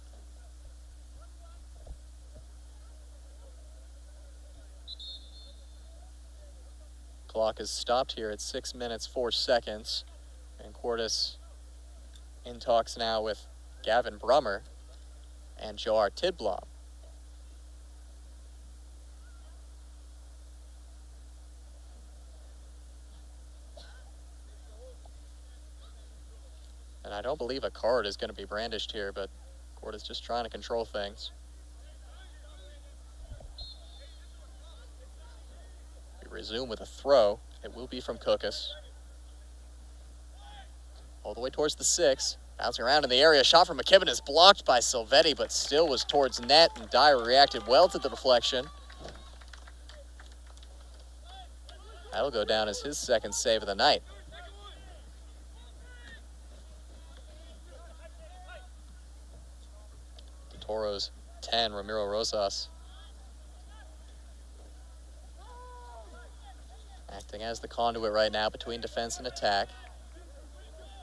Clock is stopped here at 6 minutes, 4 seconds. And Quartus in talks now with Gavin Brummer and Joar Tidblom. And I don't believe a card is going to be brandished here, but Quartus just trying to control things. We resume with a throw. It will be from Cookus. All the way towards the 6. Bouncing around in the area. Shot from McKibben is blocked by Silvetti, but still was towards net, and Dyer reacted well to the deflection. That'll go down as his second save of the night. The Toros 10, Ramiro Rosas. Acting as the conduit right now between defense and attack.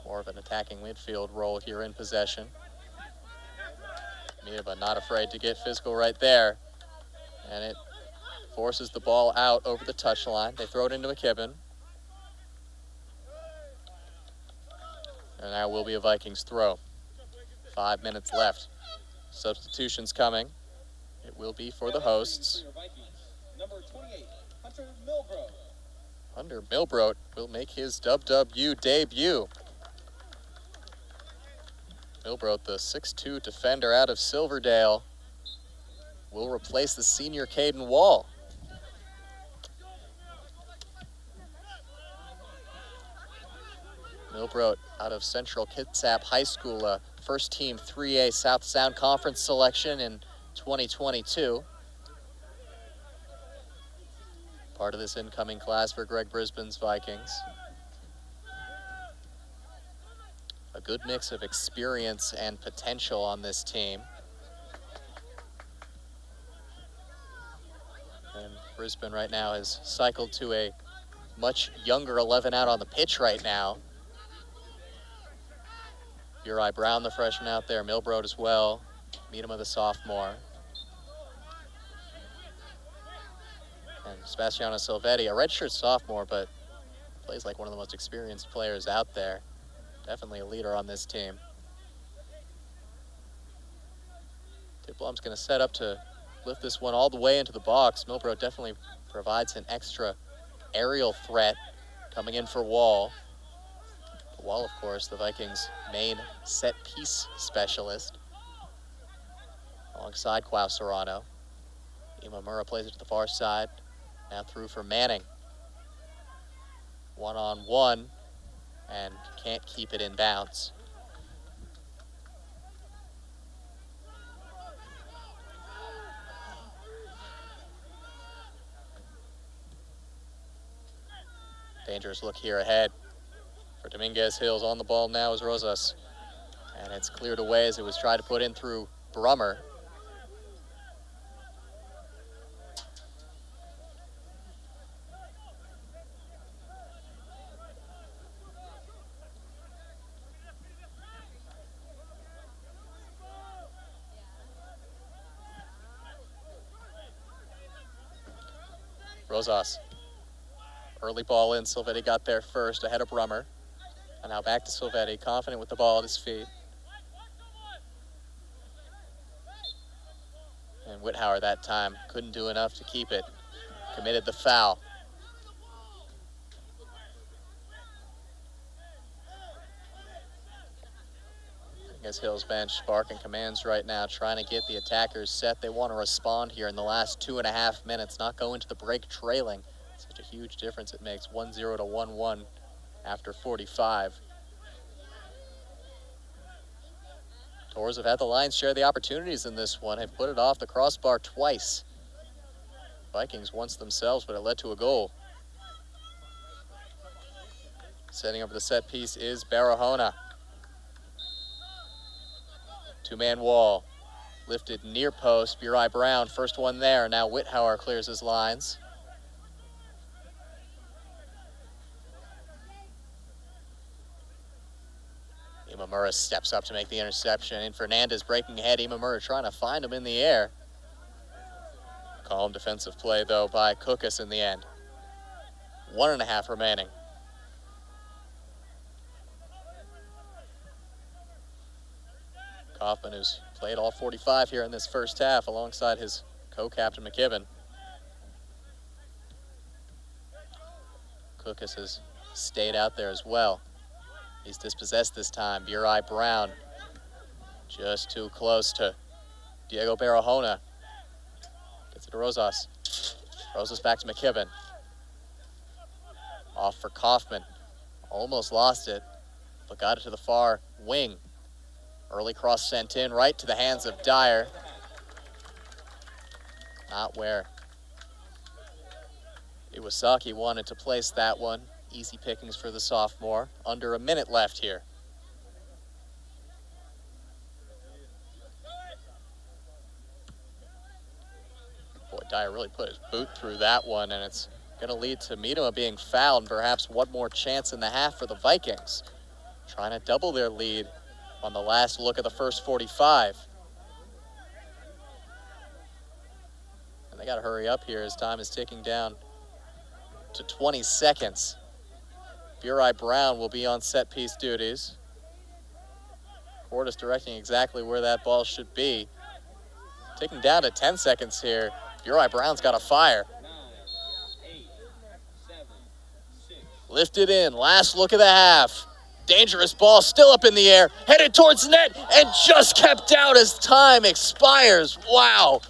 More of an attacking midfield role here in possession. Miedema not afraid to get physical right there. And it forces the ball out over the touchline. They throw it into McKibben. And now will be a Vikings throw. 5 minutes left. Substitutions coming. It will be for the hosts. Number 28, Hunter Milbrow. Hunter Milbrow will make his WWU debut. Milbrow, the 6'2" defender out of Silverdale, will replace the senior Caden Wall. Milbrow out of Central Kitsap High School, a first-team 3A South Sound Conference selection in 2022. Part of this incoming class for Greg Brisbane's Vikings. A good mix of experience and potential on this team. And Brisbane right now has cycled to a much younger 11 out on the pitch right now. Uri Brown, the freshman out there, Milbrow as well. Miedema, the sophomore. And Sebastiano Silvetti, a redshirt sophomore, but plays like one of the most experienced players out there. Definitely a leader on this team. Tidblom's going to set up to lift this one all the way into the box. Milbrow definitely provides an extra aerial threat coming in for Wall. Wall, of course, the Vikings' main set-piece specialist, alongside Quao Serrano. Imamura plays it to the far side. Now through for Manning. One-on-one, and can't keep it in bounds. Dangerous look here ahead for Dominguez Hills. On the ball now is Rosas. And it's cleared away as it was tried to put in through Brummer. Rosas. Early ball in. Silvetti got there first ahead of Brummer. And now back to Silvetti, confident with the ball at his feet. And Whithauer that time couldn't do enough to keep it. Committed the foul. Dominguez Hills bench barking commands right now, trying to get the attackers set. They want to respond here in the last 2.5 minutes, not go into the break trailing. Such a huge difference it makes, 1-0 to 1-1 after 45. Toros have had the lion's share of the opportunities in this one, have put it off the crossbar twice. Vikings once themselves, but it led to a goal. Setting up the set piece is Barahona. Two-man Wall, lifted near post, Uri Brown, first one there. Now Whithauer clears his lines. Imamura steps up to make the interception, and Fernandez breaking ahead. Imamura trying to find him in the air. Calm defensive play, though, by Cookus in the end. 1.5 remaining. Kaufman, who's played all 45 here in this first half alongside his co-captain McKibben. Cookus has stayed out there as well. He's dispossessed this time. Burai Brown just too close to Diego Barahona. Gets it to Rosas. Rosas back to McKibben. Off for Kaufman. Almost lost it, but got it to the far wing. Early cross sent in right to the hands of Dyer. Not where Iwasaki wanted to place that one. Easy pickings for the sophomore. Under a minute left here. Boy, Dyer really put his boot through that one, and it's going to lead to Miedema being fouled and perhaps one more chance in the half for the Vikings. Trying to double their lead on the last look of the first 45. And they got to hurry up here as time is ticking down to 20 seconds. Burai Brown will be on set piece duties. Portis directing exactly where that ball should be. Ticking down to 10 seconds here. Burai Brown's got a fire. 9, 8, 7, 6. Lifted in, last look of the half. Dangerous ball still up in the air, headed towards net, and just kept out as time expires. Wow.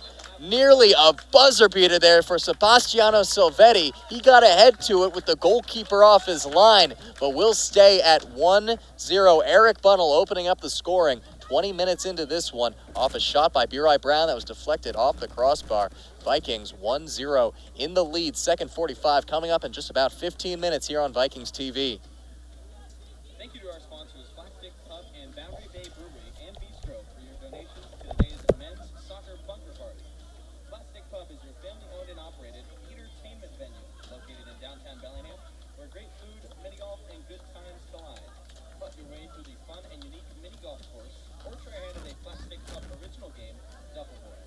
Nearly a buzzer beater there for Sebastiano Silvetti. He got ahead to it with the goalkeeper off his line, but will stay at 1-0. Eric Bunnell opening up the scoring 20 minutes into this one off a shot by Burai Brown that was deflected off the crossbar. Vikings 1-0 in the lead. Second 45 coming up in just about 15 minutes here on Vikings TV. Thank you to our sponsors, Plastic Pub and Boundary Bay Brewery and Bistro for your donations to today's men's soccer bunker party. Plastic Pub is your family-owned and operated entertainment venue located in downtown Bellingham, where great food, mini-golf, and good times collide. Putt your way through the fun and unique mini-golf course, or try your hand at a Plastic Pub original game, Double Boy.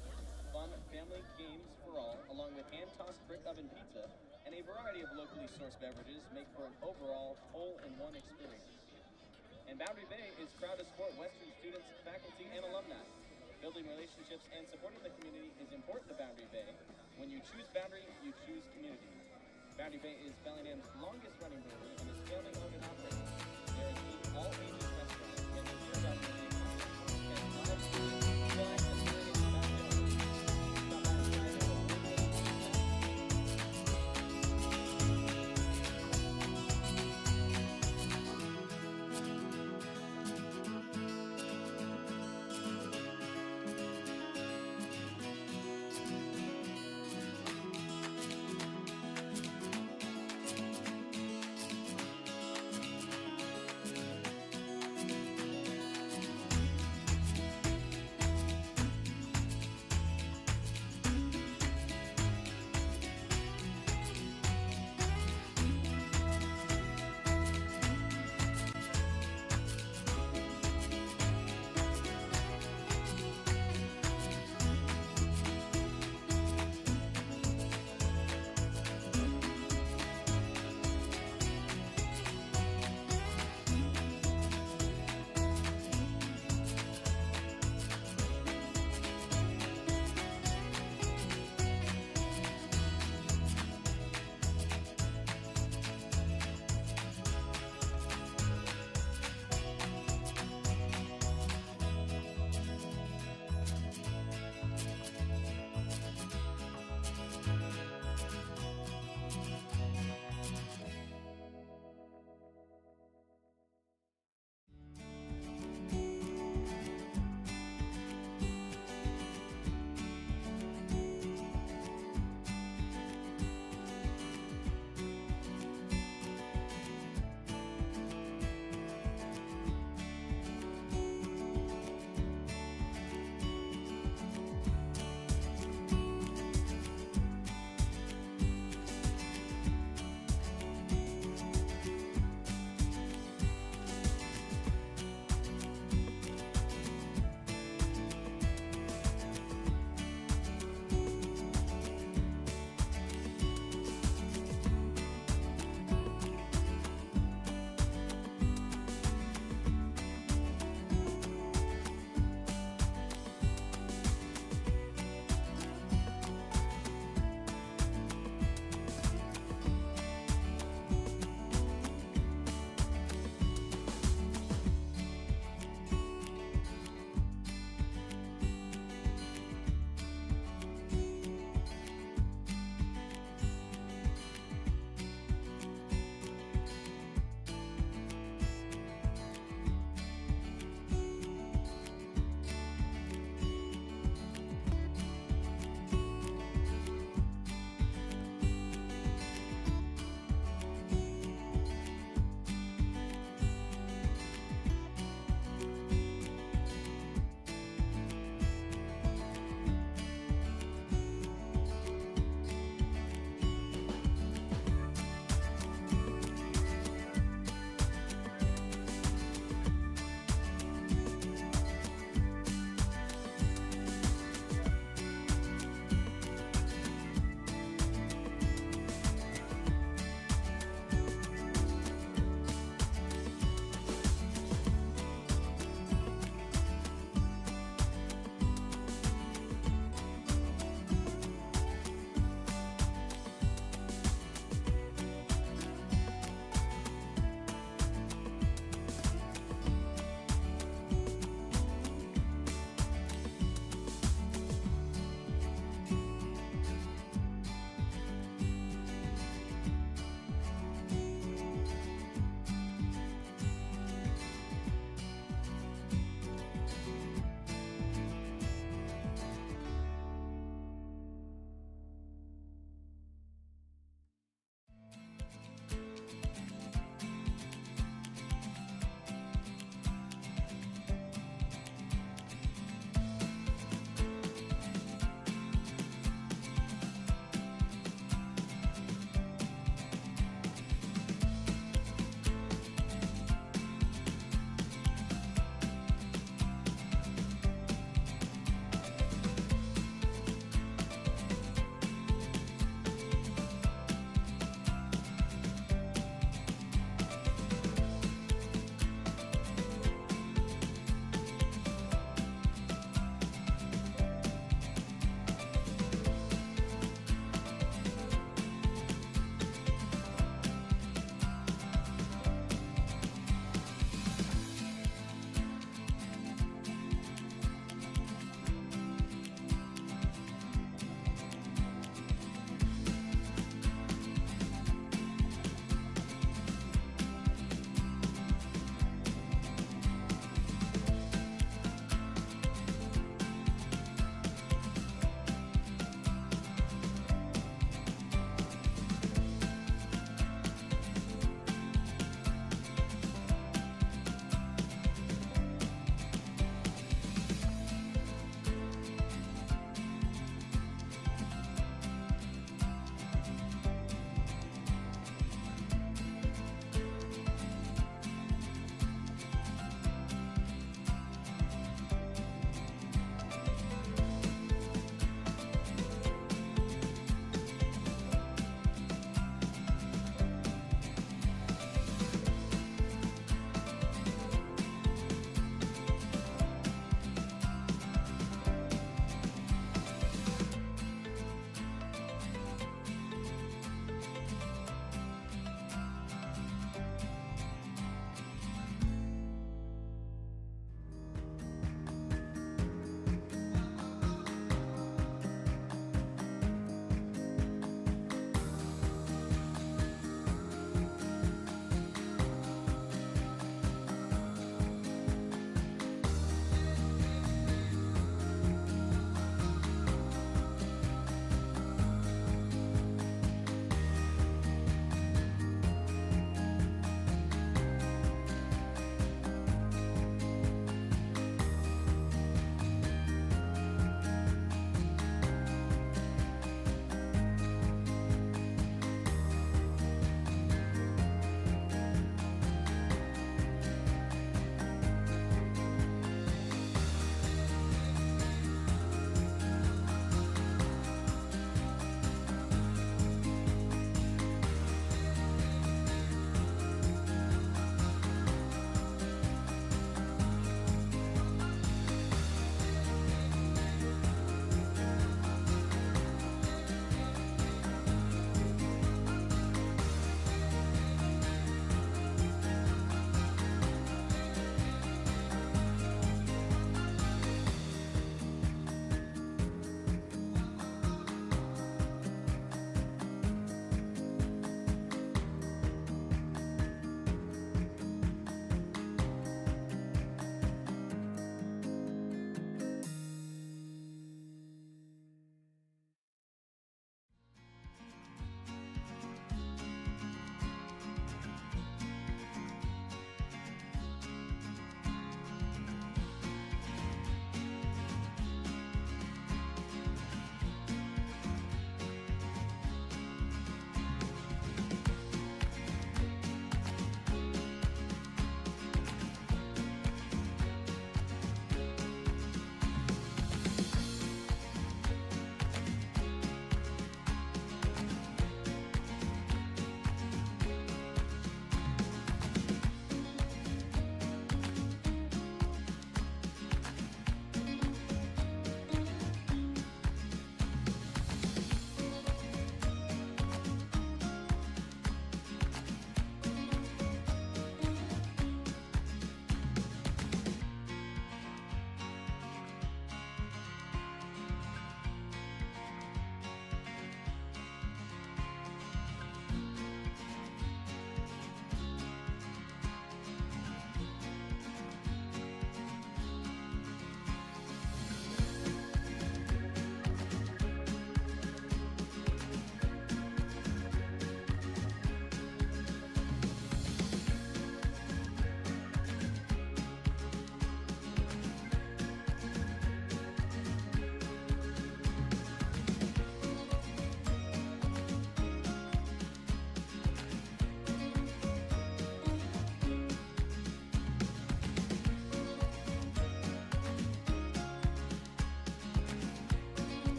Fun family games for all, along with hand-tossed brick oven pizza, and a variety of locally sourced beverages make for an overall hole-in-one experience. And Boundary Bay is proud to support Western students, faculty, and alumni. Building relationships and supporting the community is important to Boundary Bay. When you choose Boundary, you choose community. Boundary Bay is Bellingham's longest running brewery and is family owned and operated. There is an all ages restaurant and a beer garden and live music, full access to the backyard. Stop by and try their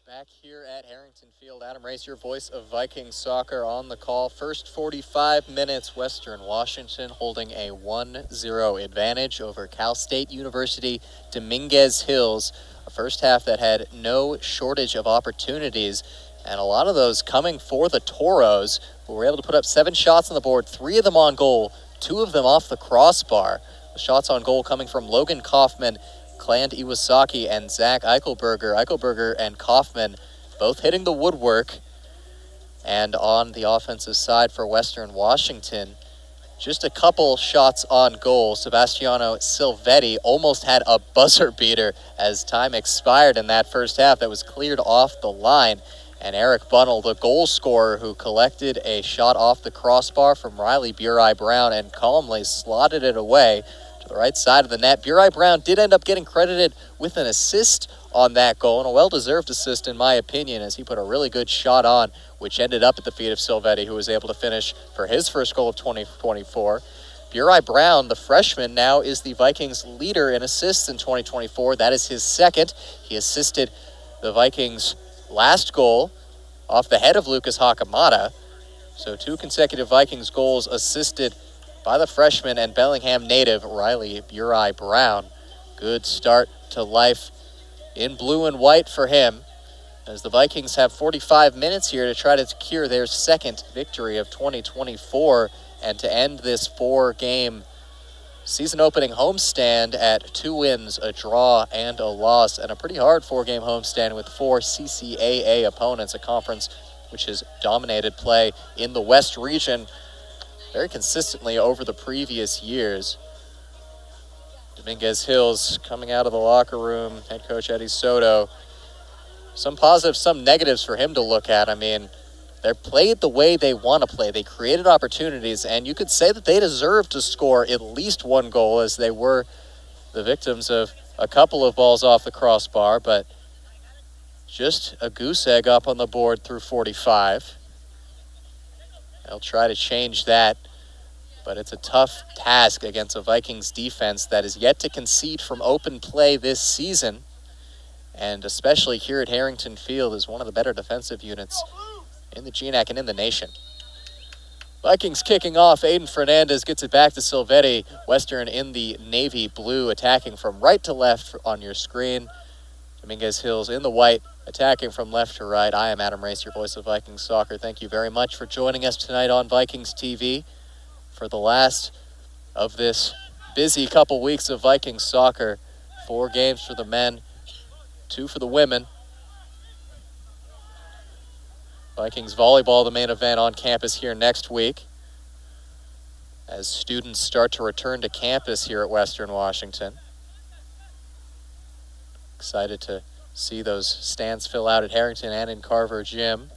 Back here at Harrington Field, Adam Race, your voice of Vikings soccer on the call. First 45 minutes, Western Washington holding a 1-0 advantage over Cal State University Dominguez Hills. A first half that had no shortage of opportunities, and a lot of those coming for the Toros, who were able to put up 7 shots on the board, 3 of them on goal, 2 of them off the crossbar. The shots on goal coming from Logan Kaufman, Cland Iwasaki, and Zach Eichelberger. Eichelberger and Kaufman both hitting the woodwork. And on the offensive side for Western Washington, just a couple shots on goal. Sebastiano Silvetti almost had a buzzer beater as time expired in that first half that was cleared off the line. And Eric Bunnell, the goal scorer, who collected a shot off the crossbar from Riley Burai-Brown and calmly slotted it away to the right side of the net. Burai-Brown did end up getting credited with an assist on that goal, and a well-deserved assist in my opinion, as he put a really good shot on, which ended up at the feet of Silvetti, who was able to finish for his first goal of 2024. Burai-Brown, the freshman, now is the Vikings leader in assists in 2024. That is his second. He assisted the Vikings' last goal off the head of Lucas Hakamada. So 2 consecutive Vikings goals assisted by the freshman and Bellingham native Riley Burai-Brown. Good start to life in blue and white for him, as the Vikings have 45 minutes here to try to secure their second victory of 2024 and to end this 4-game season-opening homestand at 2 wins, a draw, and a loss, and a pretty hard 4-game homestand with 4 CCAA opponents, a conference which has dominated play in the West region very consistently over the previous years. Dominguez Hills coming out of the locker room, head coach Eddie Soto. Some positives, some negatives for him to look at. I mean, they played the way they want to play. They created opportunities, and you could say that they deserved to score at least 1 goal, as they were the victims of a couple of balls off the crossbar, but just a goose egg up on the board through 45. They'll try to change that, but it's a tough task against a Vikings defense that is yet to concede from open play this season, and especially here at Harrington Field is one of the better defensive units in the GNAC and in the nation. Vikings kicking off. Aiden Fernandez gets it back to Silvetti. Western in the navy blue, attacking from right to left on your screen. Dominguez Hills in the white, attacking from left to right. I am Adam Race, your voice of Vikings soccer. Thank you very much for joining us tonight on Vikings TV for the last of this busy couple weeks of Vikings soccer. 4 games for the men, 2 for the women. Vikings volleyball, the main event on campus here next week, as students start to return to campus here at Western Washington. Excited to see those stands fill out at Harrington and in Carver Gym.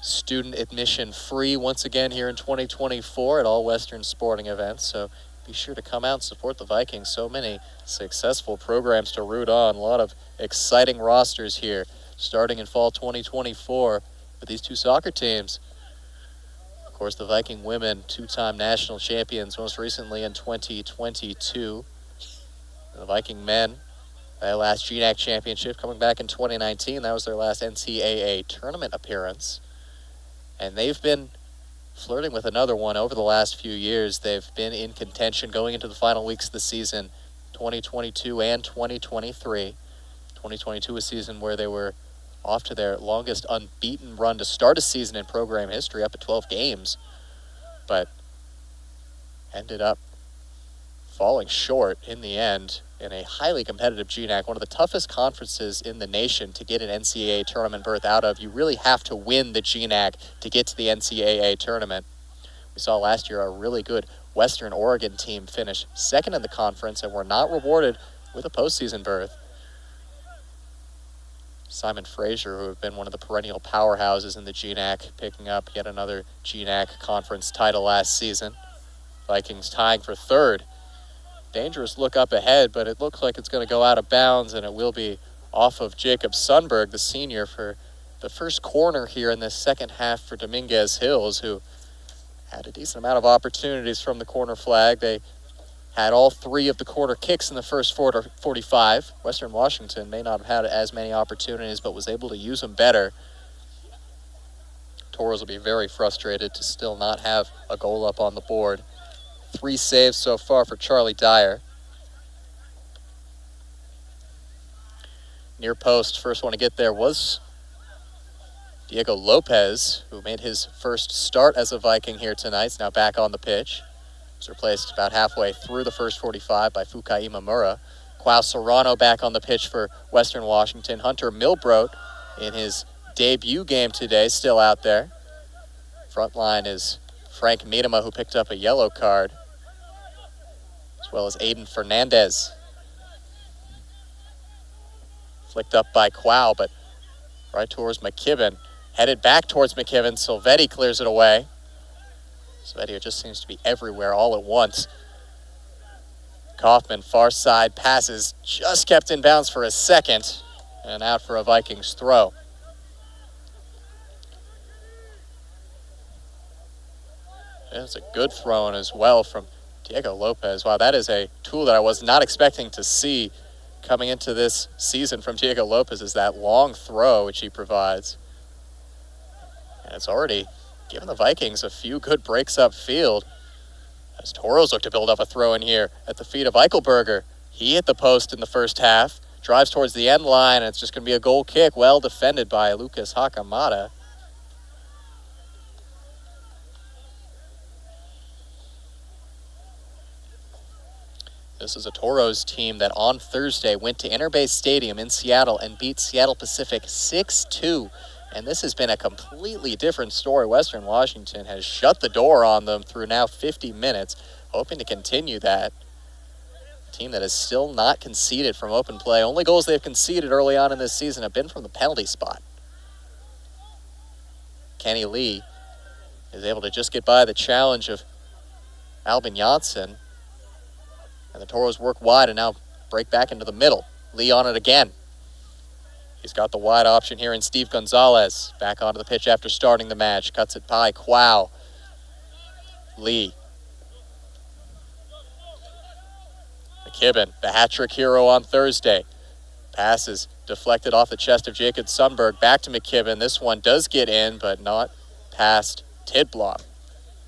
Student admission free once again here in 2024 at all Western sporting events, so be sure to come out and support the Vikings. So many successful programs to root on. A lot of exciting rosters here starting in fall 2024 with these 2 soccer teams. Of course, the Viking women, 2-time national champions, most recently in 2022. And the Viking men, their last GNAC championship coming back in 2019. That was their last NCAA tournament appearance. And they've been flirting with another one over the last few years. They've been in contention going into the final weeks of the season, 2022 and 2023. 2022, a season where they were off to their longest unbeaten run to start a season in program history, up at 12 games, but ended up falling short in the end in a highly competitive GNAC, one of the toughest conferences in the nation to get an NCAA tournament berth out of. You really have to win the GNAC to get to the NCAA tournament. We saw last year a really good Western Oregon team finish 2nd in the conference and were not rewarded with a postseason berth. Simon Fraser, who have been one of the perennial powerhouses in the GNAC, picking up yet another GNAC conference title last season. Vikings tying for 3rd. Dangerous look up ahead, but it looks like it's going to go out of bounds, and it will be off of Jacob Sundberg, the senior, for the first corner here in this second half for Dominguez Hills, who had a decent amount of opportunities from the corner flag. They had all 3 of the quarter kicks in the first 45. Western Washington may not have had as many opportunities, but was able to use them better. Toros will be very frustrated to still not have a goal up on the board. 3 saves so far for Charlie Dyer. Near post, first one to get there was Diego Lopez, who made his first start as a Viking here tonight. He's now back on the pitch. Was replaced about halfway through the first 45 by Fukai Imamura. Quao Serrano back on the pitch for Western Washington. Hunter Milbrodt in his debut game today, still out there. Front line is Frank Miedema, who picked up a yellow card, as well as Aiden Fernandez. Flicked up by Quao, but right towards McKibben. Headed back towards McKibben. Silvetti clears it away. Silvetti just seems to be everywhere all at once. Kaufman, far side, passes, just kept in bounds for a second, and out for a Vikings throw. It's a good throw in as well from Diego Lopez. Wow, that is a tool that I was not expecting to see coming into this season from Diego Lopez, is that long throw which he provides. And it's already given the Vikings a few good breaks upfield, as Toros look to build up a throw in here at the feet of Eichelberger. He hit the post in the first half, drives towards the end line, and it's just going to be a goal kick, well defended by Lucas Hakamada. This is a Toros team that on Thursday went to Interbase Stadium in Seattle and beat Seattle Pacific 6-2. And this has been a completely different story. Western Washington has shut the door on them through now 50 minutes, hoping to continue that. A team that has still not conceded from open play. Only goals they've conceded early on in this season have been from the penalty spot. Kenny Lee is able to just get by the challenge of Albin Janssen. And the Toros work wide and now break back into the middle. Lee on it again. He's got the wide option here in Steve Gonzalez. Back onto the pitch after starting the match. Cuts it by Quao. Lee. McKibben, the hat-trick hero on Thursday. Passes deflected off the chest of Jacob Sundberg. Back to McKibben. This one does get in, but not past Tidblom.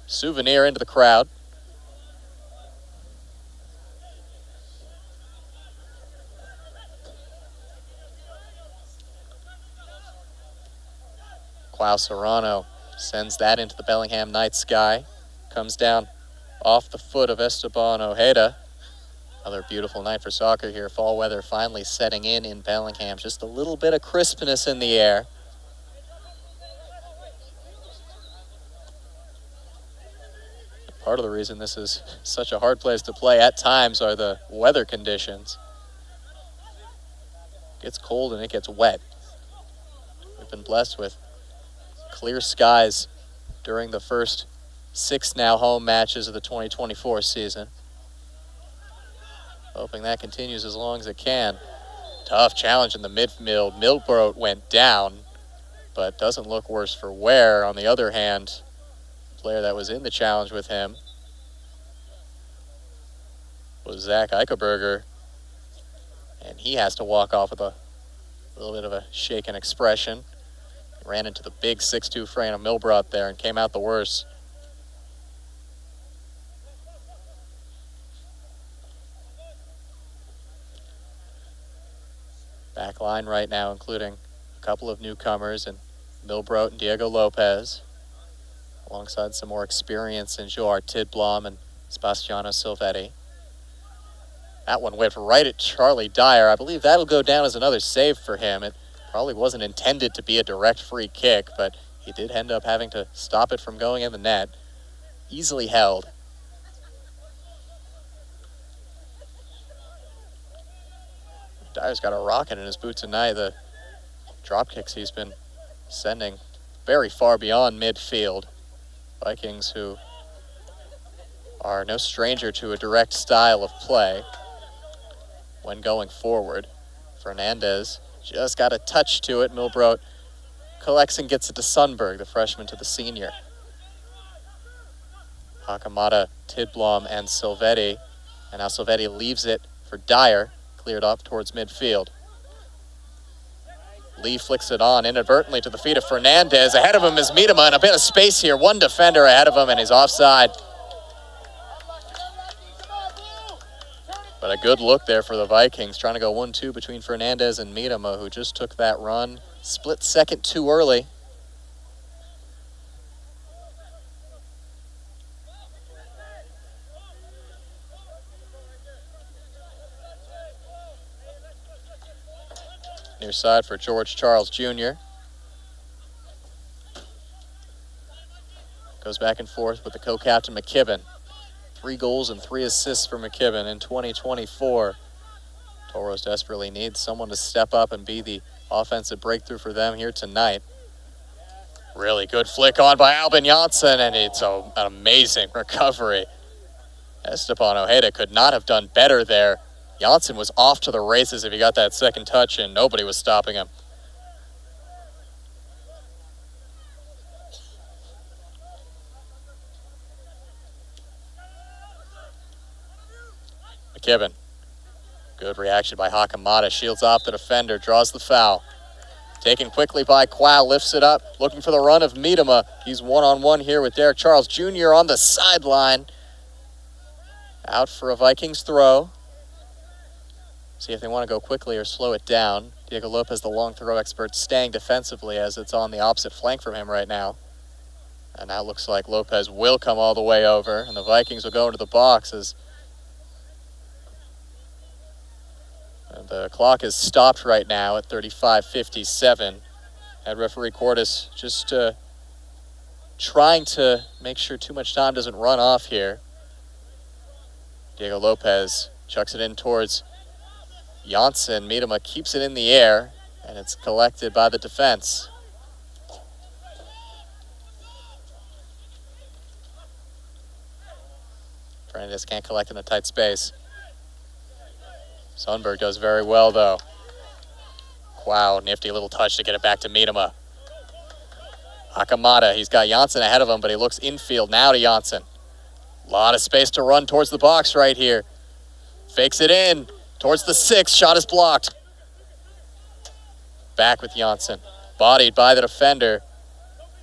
Souvenir into the crowd. Quao Serrano sends that into the Bellingham night sky. Comes down off the foot of Esteban Ojeda. Another beautiful night for soccer here. Fall weather finally setting in Bellingham. Just a little bit of crispness in the air. Part of the reason this is such a hard place to play at times are the weather conditions. It gets cold and it gets wet. We've been blessed with clear skies during the first 6 now home matches of the 2024 season. Hoping that continues as long as it can. Tough challenge in the midfield. Milbrodt went down, but doesn't look worse for wear. On the other hand, the player that was in the challenge with him was Zach Eichelberger, and he has to walk off with a little bit of a shaken expression. Ran into the big 6'2" frame of Milbrodt there and came out the worse. Back line right now, including a couple of newcomers and Milbrodt and Diego Lopez, alongside some more experience in Joar Tidblom and Sebastiano Silvetti. That one went right at Charlie Dyer. I believe that'll go down as another save for him. It probably wasn't intended to be a direct free kick, but he did end up having to stop it from going in the net. Easily held. Dyer's got a rocket in his boot tonight. The drop kicks he's been sending very far beyond midfield. Vikings, who are no stranger to a direct style of play when going forward. Fernandez just got a touch to it. Milbrodt collects and gets it to Sundberg, the freshman to the senior. Hakamada, Tidblom, and Silvetti And now Silvetti leaves it for Dyer, cleared up towards midfield. Lee flicks it on inadvertently to the feet of Fernandez. Ahead of him is Miedema, and a bit of space here. One defender ahead of him, and he's offside. But a good look there for the Vikings, trying to go 1-2 between Fernandez and Miedema, who just took that run. Split second too early. Near side for George Charles Jr. Goes back and forth with the co-captain McKibben. 3 goals and 3 assists for McKibben in 2024. Toros desperately needs someone to step up and be the offensive breakthrough for them here tonight. Really good flick on by Albin Janssen, and it's an amazing recovery. Esteban Ojeda could not have done better there. Janssen was off to the races if he got that second touch, and nobody was stopping him. McKibben. Good reaction by Hakamada. Shields off the defender, draws the foul. Taken quickly by Quao, lifts it up, looking for the run of Miedema. He's one-on-one here with Derek Charles Jr. on the sideline. Out for a Vikings throw. See if they want to go quickly or slow it down. Diego Lopez, the long throw expert, staying defensively as it's on the opposite flank from him right now. And now looks like Lopez will come all the way over, and the Vikings will go into the box as the clock is stopped right now at 35:57. And referee Cordes just trying to make sure too much time doesn't run off here. Diego Lopez chucks it in towards Janssen. Miedema keeps it in the air, and it's collected by the defense. Fernandez can't collect in a tight space. Sundberg does very well, though. Wow, nifty little touch to get it back to Miedema. Hakamada, he's got Janssen ahead of him, but he looks infield now to Janssen. A lot of space to run towards the box right here. Fakes it in towards the 6, shot is blocked. Back with Janssen, bodied by the defender.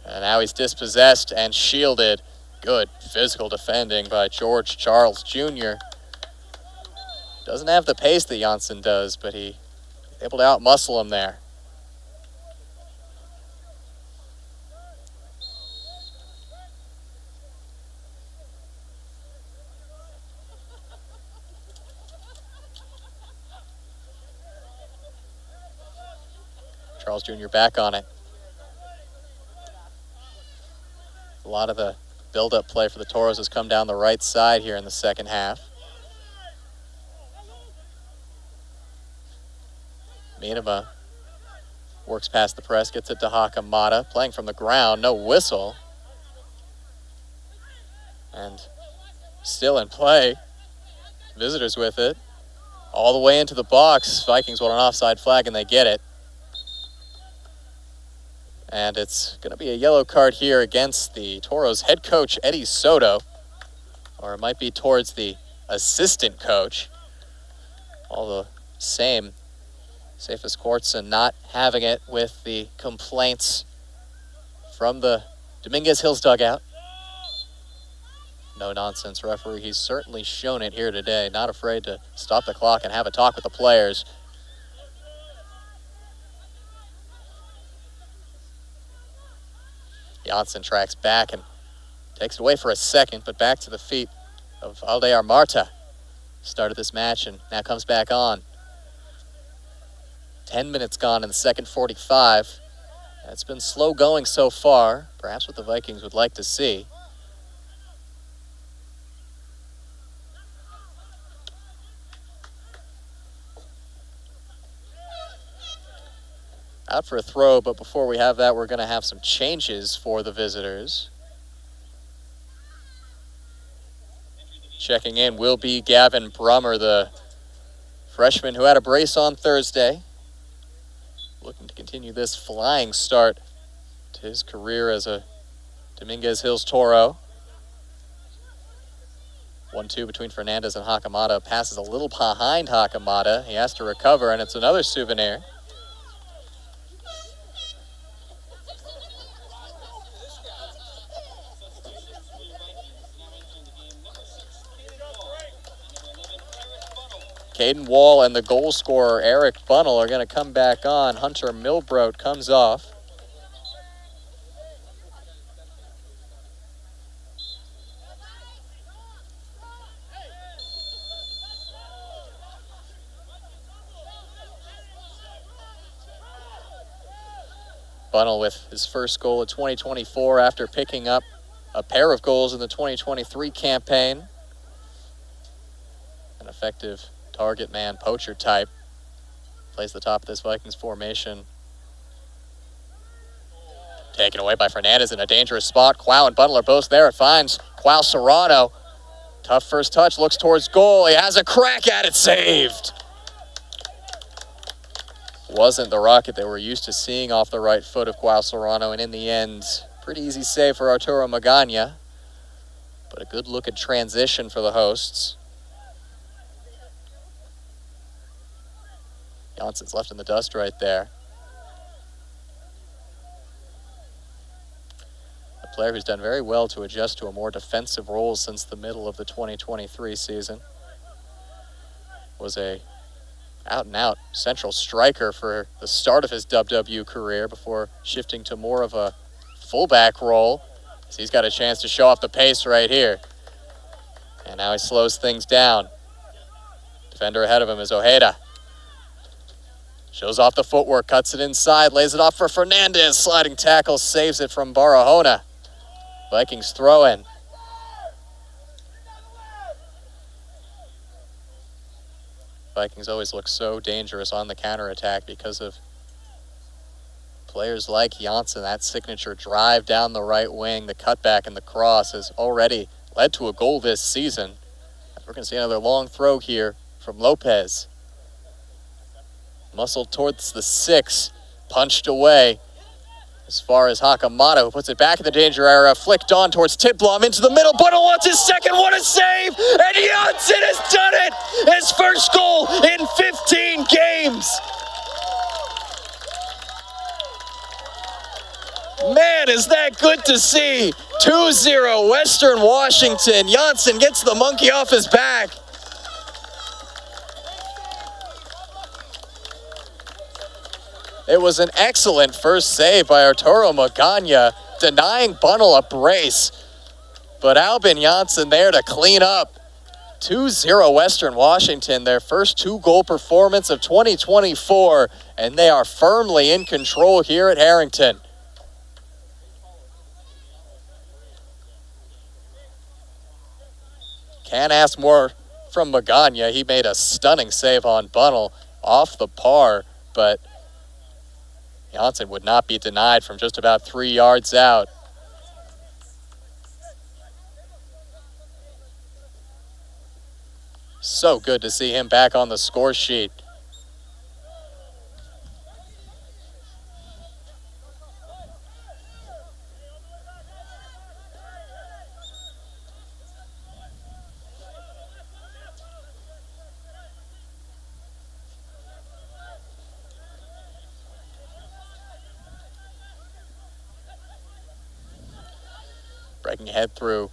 And now he's dispossessed and shielded. Good physical defending by George Charles Jr. Doesn't have the pace that Janssen does, but he's able to outmuscle him there. Charles Jr. back on it. A lot of the build-up play for the Toros has come down the right side here in the second half. Miedema works past the press, gets it to Hakamada, playing from the ground, no whistle. And still in play. Visitors with it. All the way into the box. Vikings want an offside flag, and they get it. And it's going to be a yellow card here against the Toros head coach, Eddie Soto. Or it might be towards the assistant coach. All the same. Cephas Quartzen not having it with the complaints from the Dominguez Hills dugout. No nonsense referee. He's certainly shown it here today. Not afraid to stop the clock and have a talk with the players. Janssen tracks back and takes it away for a second, but back to the feet of Aldear Marta. Started this match and now comes back on. 10 minutes gone in the second 45. It's been slow going so far, perhaps what the Vikings would like to see. Out for a throw, but before we have that, we're going to have some changes for the visitors. Checking in will be Gavin Brummer, the freshman who had a brace on Thursday. Looking to continue this flying start to his career as a Dominguez Hills Toro. 1-2 between Fernandez and Hakamata. Passes a little behind Hakamata. He has to recover, and it's another souvenir. Caden Wall and the goal scorer, Eric Bunnell, are going to come back on. Hunter Milbrodt comes off. Bunnell with his first goal of 2024 after picking up a pair of goals in the 2023 campaign. An effective target man, poacher type. Plays the top of this Vikings formation. Taken away by Fernandez in a dangerous spot. Quao and Bunnell are both there. It finds Quao Serrano. Tough first touch, looks towards goal. He has a crack at it, saved. Wasn't the rocket that we're used to seeing off the right foot of Quao Serrano, and in the end, pretty easy save for Arturo Magana. But a good look at transition for the hosts. Jansson's left in the dust right there. A player who's done very well to adjust to a more defensive role since the middle of the 2023 season. Was a out-and-out central striker for the start of his WWU career before shifting to more of a fullback role. So he's got a chance to show off the pace right here. And now he slows things down. Defender ahead of him is Ojeda. Shows off the footwork, cuts it inside, lays it off for Fernandez. Sliding tackle, saves it from Barahona. Vikings throw in. Vikings always look so dangerous on the counterattack because of players like Jansson. That signature drive down the right wing, the cutback and the cross has already led to a goal this season. We're going to see another long throw here from Lopez. Muscled towards the 6, punched away as far as Hakamata, who puts it back in the danger area, flicked on towards Tidblom into the middle. Bunnell wants his second, what a save! And Jansson has done it! His first goal in 15 games! Man, is that good to see! 2-0 Western Washington. Jansson gets the monkey off his back. It was an excellent first save by Arturo Magana, denying Bunnell a brace. But Albin Jansson there to clean up. 2-0 Western Washington, their first 2-goal performance of 2024, and they are firmly in control here at Harrington. Can't ask more from Magana. He made a stunning save on Bunnell off the par, but Jansson would not be denied from just about 3 yards out. So good to see him back on the score sheet. Breaking ahead through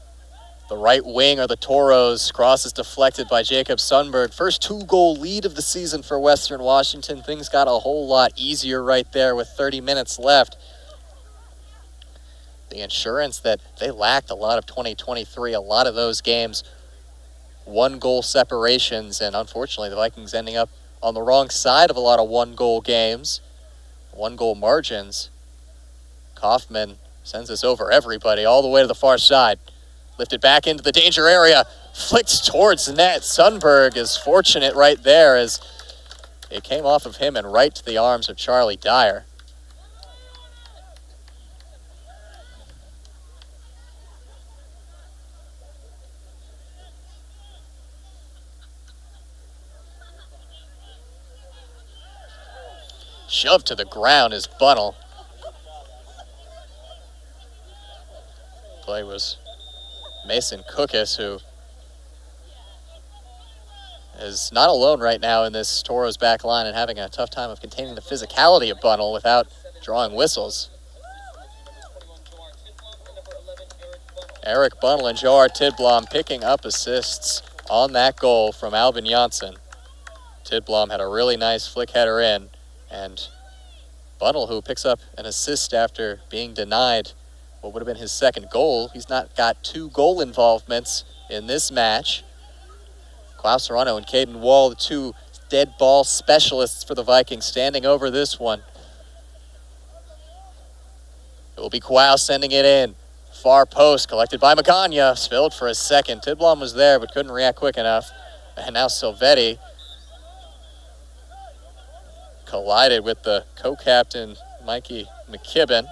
the right wing are the Toros. Cross is deflected by Jacob Sundberg. First 2-goal lead of the season for Western Washington. Things got a whole lot easier right there with 30 minutes left. The insurance that they lacked a lot of 2023, a lot of those games, 1-goal separations, and unfortunately the Vikings ending up on the wrong side of a lot of 1-goal games, 1-goal margins. Kaufman sends this over everybody all the way to the far side. Lifted back into the danger area. Flicked towards the net. Sundberg is fortunate right there as it came off of him and right to the arms of Charlie Dyer. Shoved to the ground is Bunnell. Play was Mason Cookus, who is not alone right now in this Toros back line and having a tough time of containing the physicality of Bunnell without drawing whistles. Eric Bunnell and Joar Tidblom picking up assists on that goal from Alvin Janssen. Tidblom had a really nice flick header in, and Bunnell, who picks up an assist after being denied what would have been his second goal. He's not got 2 goal involvements in this match. Klaus Serrano and Caden Wall, the 2 dead ball specialists for the Vikings, standing over this one. It will be Quao sending it in. Far post, collected by Magana, spilled for a second. Tidblom was there, but couldn't react quick enough. And now Silvetti collided with the co-captain, Mikey McKibben.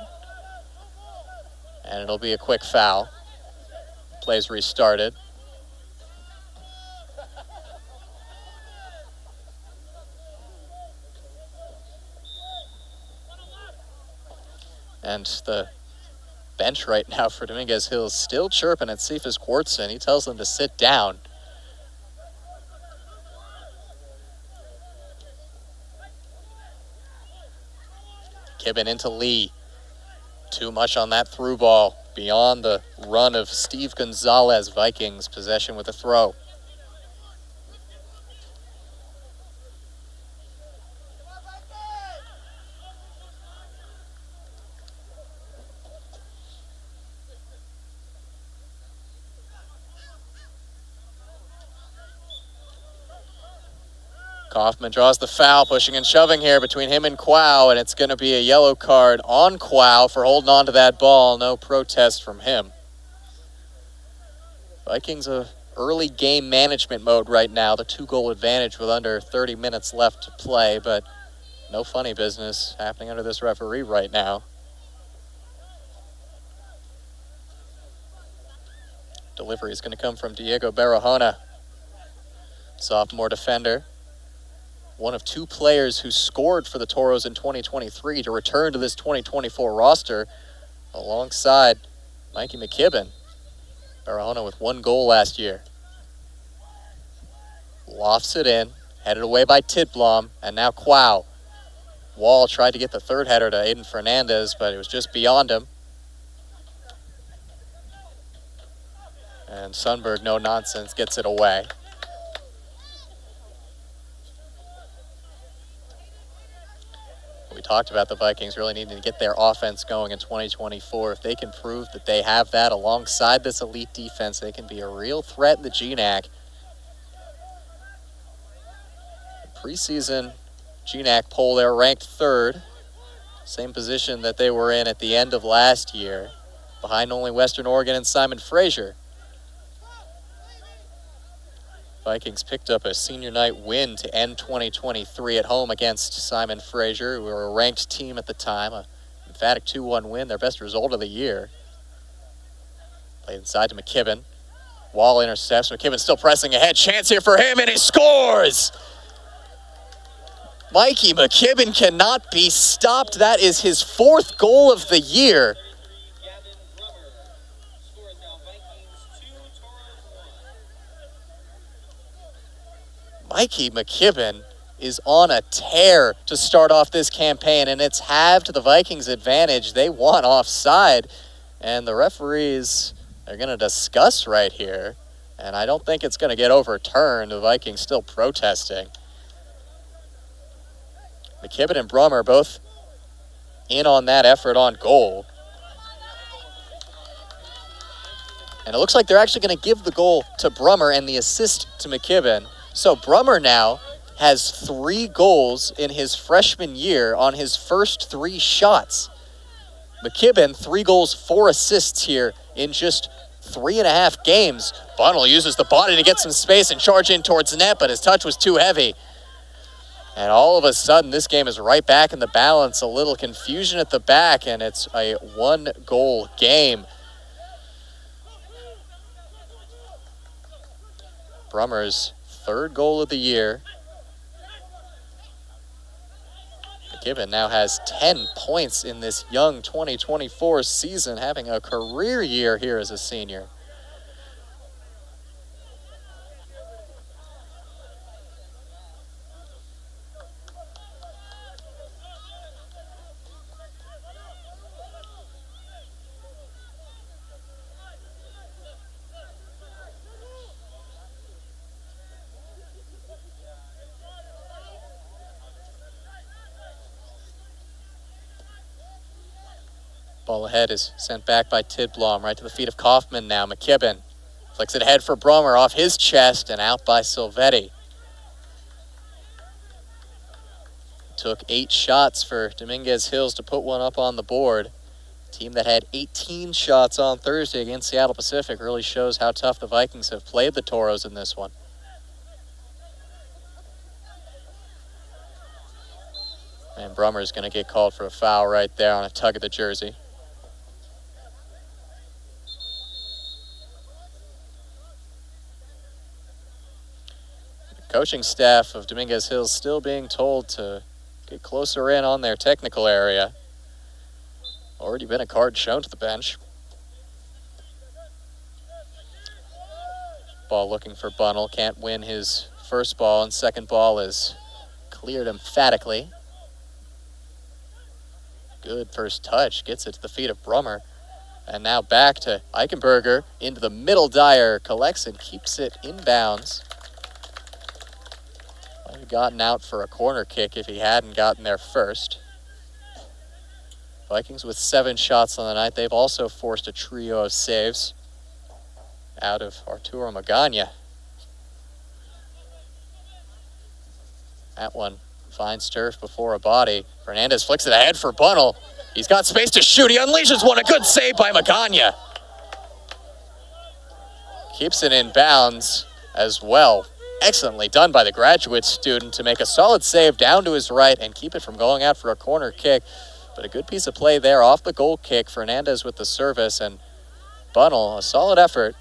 And it'll be a quick foul. Play's restarted. And the bench right now for Dominguez Hills still chirping at Cephas Quartzen. He tells them to sit down. Kibben into Lee. Too much on that through ball. Beyond the run of Steve Gonzalez. Vikings possession with a throw. Kaufman draws the foul, pushing and shoving here between him and Quao, and it's going to be a yellow card on Quao for holding on to that ball. No protest from him. Vikings early game management mode right now, the 2-goal advantage with under 30 minutes left to play, but no funny business happening under this referee right now. Delivery is going to come from Diego Barahona, sophomore defender. One of 2 players who scored for the Toros in 2023 to return to this 2024 roster alongside Mikey McKibben. Barahona with 1 goal last year. Lofts it in, headed away by Tidblom, and now Quao. Wall tried to get the 3rd header to Aiden Fernandez, but it was just beyond him. And Sundberg, no nonsense, gets it away. We talked about the Vikings really needing to get their offense going in 2024. If they can prove that they have that alongside this elite defense, they can be a real threat in the GNAC. Preseason GNAC poll, they're ranked 3rd. Same position that they were in at the end of last year, behind only Western Oregon and Simon Fraser. Vikings picked up a senior night win to end 2023 at home against Simon Fraser, who were a ranked team at the time. A emphatic 2-1 win, their best result of the year. Played inside to McKibben. Wall intercepts. McKibben still pressing ahead. Chance here for him, and he scores! Mikey McKibben cannot be stopped. That is his 4th goal of the year. Mikey McKibben is on a tear to start off this campaign, and it's halved the Vikings' advantage. They want offside, and the referees are going to discuss right here, and I don't think it's going to get overturned. The Vikings still protesting. McKibben and Brummer both in on that effort on goal. And it looks like they're actually going to give the goal to Brummer and the assist to McKibben. So Brummer now has 3 goals in his freshman year on his first 3 shots. McKibben, 3 goals, 4 assists here in just 3.5 games. Bunnell uses the body to get some space and charge in towards the net, but his touch was too heavy. And all of a sudden, this game is right back in the balance. A little confusion at the back, and it's a 1-goal game. Brummer's 3rd goal of the year. McKibben now has 10 points in this young 2024 season, having a career year here as a senior. Ball ahead is sent back by Tidblom, right to the feet of Kaufman now. McKibben flicks it ahead for Brummer, off his chest and out by Silvetti. Took 8 shots for Dominguez Hills to put one up on the board. Team that had 18 shots on Thursday against Seattle Pacific really shows how tough the Vikings have played the Toros in this one. And Brummer is going to get called for a foul right there on a tug of the jersey. The coaching staff of Dominguez Hills still being told to get closer in on their technical area. Already been a card shown to the bench. Ball looking for Bunnell. Can't win his first ball, and second ball is cleared emphatically. Good first touch. Gets it to the feet of Brummer. And now back to Eichenberger. Into the middle. Dyer collects and keeps it inbounds. Might have gotten out for a corner kick if he hadn't gotten there first. Vikings with 7 shots on the night. They've also forced a trio of saves out of Arturo Magana. That one finds turf before a body. Fernandez flicks it ahead for Bunnell. He's got space to shoot. He unleashes one. A good save by Magana. Keeps it in bounds as well. Excellently done by the graduate student to make a solid save down to his right and keep it from going out for a corner kick. But a good piece of play there off the goal kick. Fernandez with the service, and Bunnell, a solid effort.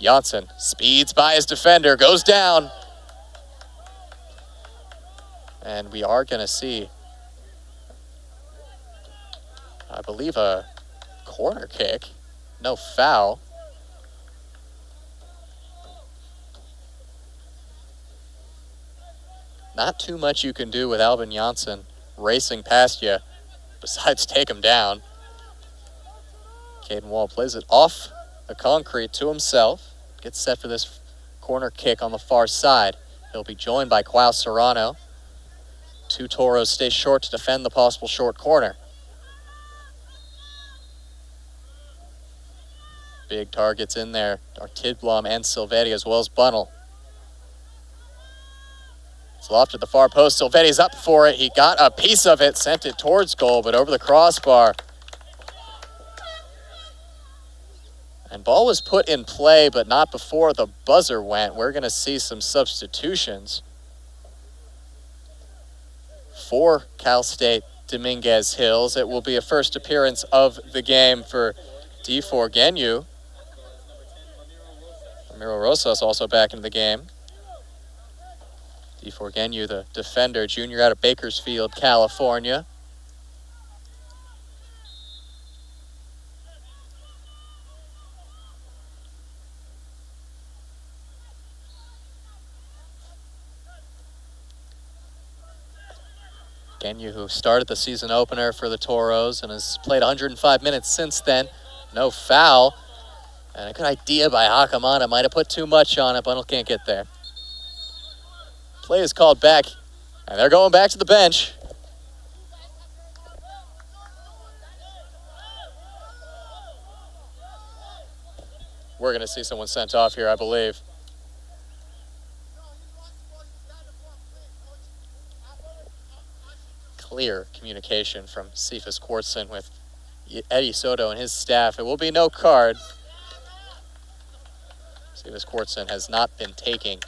Janssen speeds by his defender, goes down. And we are going to see, I believe, a corner kick. No foul. Not too much you can do with Alvin Janssen racing past you, besides take him down. Caden Wall plays it off the concrete to himself. Gets set for this corner kick on the far side. He'll be joined by Klaus Serrano. 2 Toros stay short to defend the possible short corner. Big targets in there are Tidblom and Silvetti, as well as Bunnell. It's lofted the far post. Silvetti's up for it. He got a piece of it, sent it towards goal, but over the crossbar. And ball was put in play, but not before the buzzer went. We're going to see some substitutions for Cal State Dominguez Hills. It will be a first appearance of the game for D4 Genu. Ramiro Rosas also back into the game. D4 Genu, the defender, junior out of Bakersfield, California. Genu, who started the season opener for the Toros and has played 105 minutes since then. No foul. And a good idea by Hakamana. Might have put too much on it, but can't get there. Play is called back, and they're going back to the bench. We're going to see someone sent off here, I believe. Clear communication from Cephas Quartzen with Eddie Soto and his staff. It will be no card. Cephas Quartzen has not been taking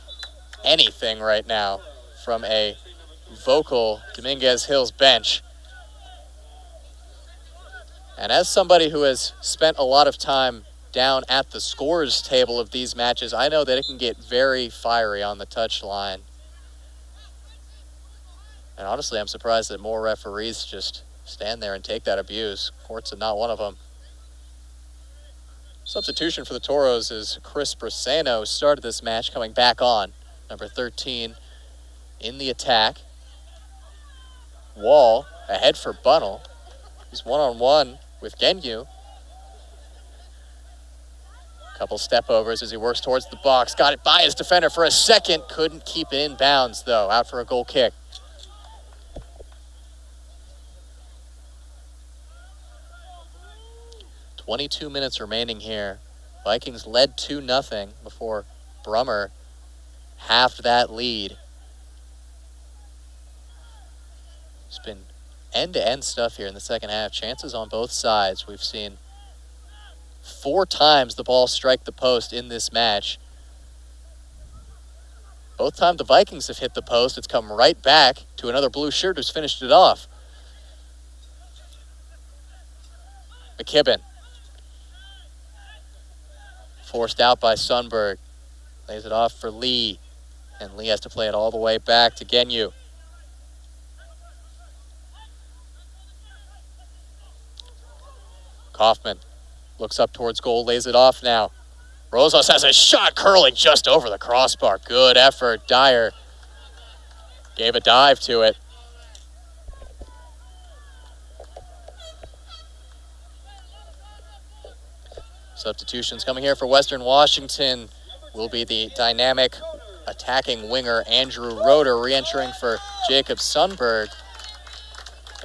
anything right now from a vocal Dominguez Hills bench. And as somebody who has spent a lot of time down at the scores table of these matches, I know that it can get very fiery on the touchline. And honestly, I'm surprised that more referees just stand there and take that abuse. Quartzen not one of them. Substitution for the Toros is Chris Briseno, started this match, coming back on. Number 13 in the attack. Wall ahead for Bunnell. He's one-on-one with Genu. Couple step overs as he works towards the box. Got it by his defender for a second. Couldn't keep it in bounds, though. Out for a goal kick. 22 minutes remaining here. Vikings led 2-0 before Brummer halved that lead. It's been end-to-end stuff here in the second half. Chances on both sides. We've seen 4 times the ball strike the post in this match. Both times the Vikings have hit the post, it's come right back to another blue shirt who's finished it off. McKibben. Forced out by Sundberg. Lays it off for Lee. And Lee has to play it all the way back to Genyu. Kaufman looks up towards goal, lays it off now. Rosas has a shot curling just over the crossbar. Good effort. Dyer gave a dive to it. Substitutions coming here for Western Washington will be the dynamic attacking winger Andrew Roeder re-entering for Jacob Sundberg.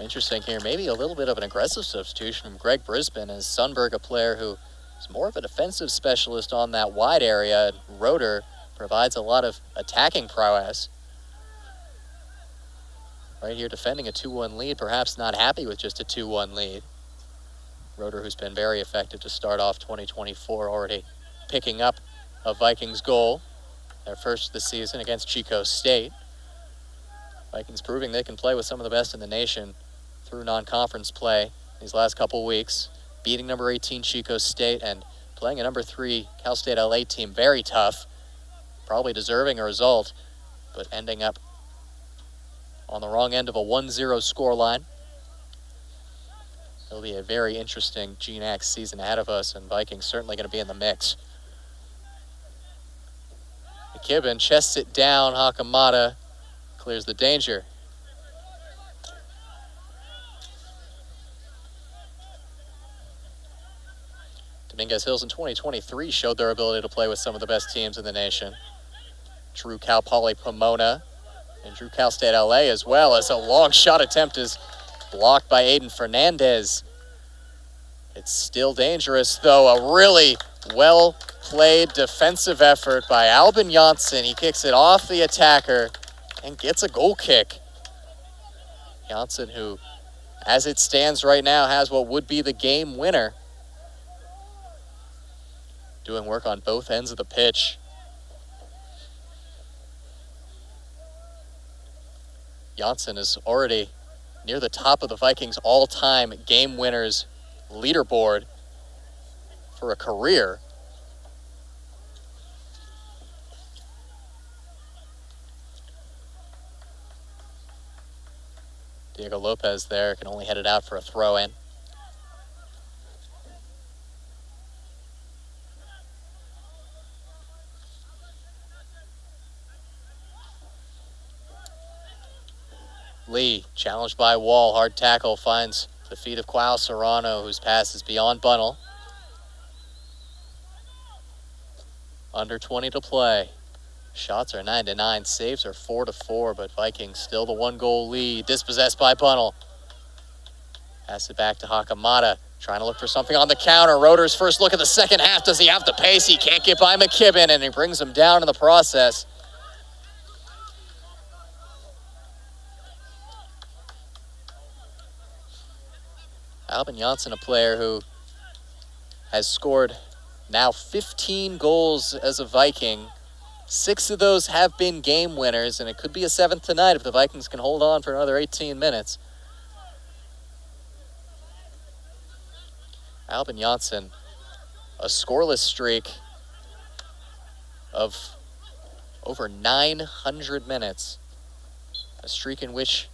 Interesting here, maybe a little bit of an aggressive substitution from Greg Brisbane, as Sundberg, a player who is more of a defensive specialist on that wide area. Roeder provides a lot of attacking prowess. Right here defending a 2-1 lead, perhaps not happy with just a 2-1 lead. Roeder, who's been very effective to start off 2024, already picking up a Vikings goal, their first of the season against Chico State. Vikings proving they can play with some of the best in the nation through non-conference play these last couple weeks, beating number 18 Chico State and playing a number 3 Cal State LA team very tough, probably deserving a result, but ending up on the wrong end of a 1-0 scoreline. It'll be a very interesting GNAC season ahead of us, and Vikings certainly going to be in the mix. McKibben chests it down. Hakamada clears the danger. Dominguez Hills in 2023 showed their ability to play with some of the best teams in the nation. Drew Cal Poly Pomona and Drew Cal State LA, as well as a long shot attempt is blocked by Aiden Fernandez. It's still dangerous, though. A really well-played defensive effort by Albin Janssen. He kicks it off the attacker and gets a goal kick. Janssen, who, as it stands right now, has what would be the game winner. Doing work on both ends of the pitch. Janssen is already near the top of the Vikings' all-time game winners leaderboard for a career. Diego Lopez there can only head it out for a throw-in. Lee, challenged by Wall, hard tackle, finds the feet of Quao Serrano, whose pass is beyond Bunnell. Under 20 to play. Shots are 9-9, saves are 4-4, but Vikings still the 1-goal lead. Dispossessed by Bunnell. Pass it back to Hakamada, trying to look for something on the counter. Roeder's first look at the second half. Does he have the pace? He can't get by McKibben, and he brings him down in the process. Albin Janssen, a player who has scored now 15 goals as a Viking. 6 of those have been game winners, and it could be a 7th tonight if the Vikings can hold on for another 18 minutes. Albin Janssen, a scoreless streak of over 900 minutes. A streak in which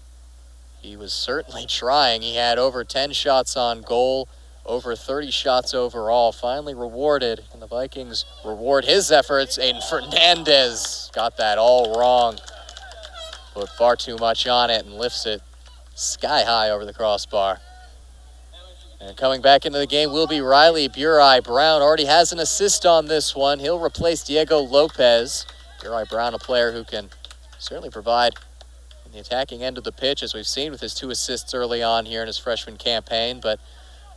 he was certainly trying. He had over 10 shots on goal, over 30 shots overall. Finally rewarded, and the Vikings reward his efforts. Aiden Fernandez got that all wrong. Put far too much on it and lifts it sky high over the crossbar. And coming back into the game will be Riley Burai. Brown already has an assist on this one. He'll replace Diego Lopez. Burai Brown, a player who can certainly provide in the attacking end of the pitch, as we've seen with his 2 assists early on here in his freshman campaign, but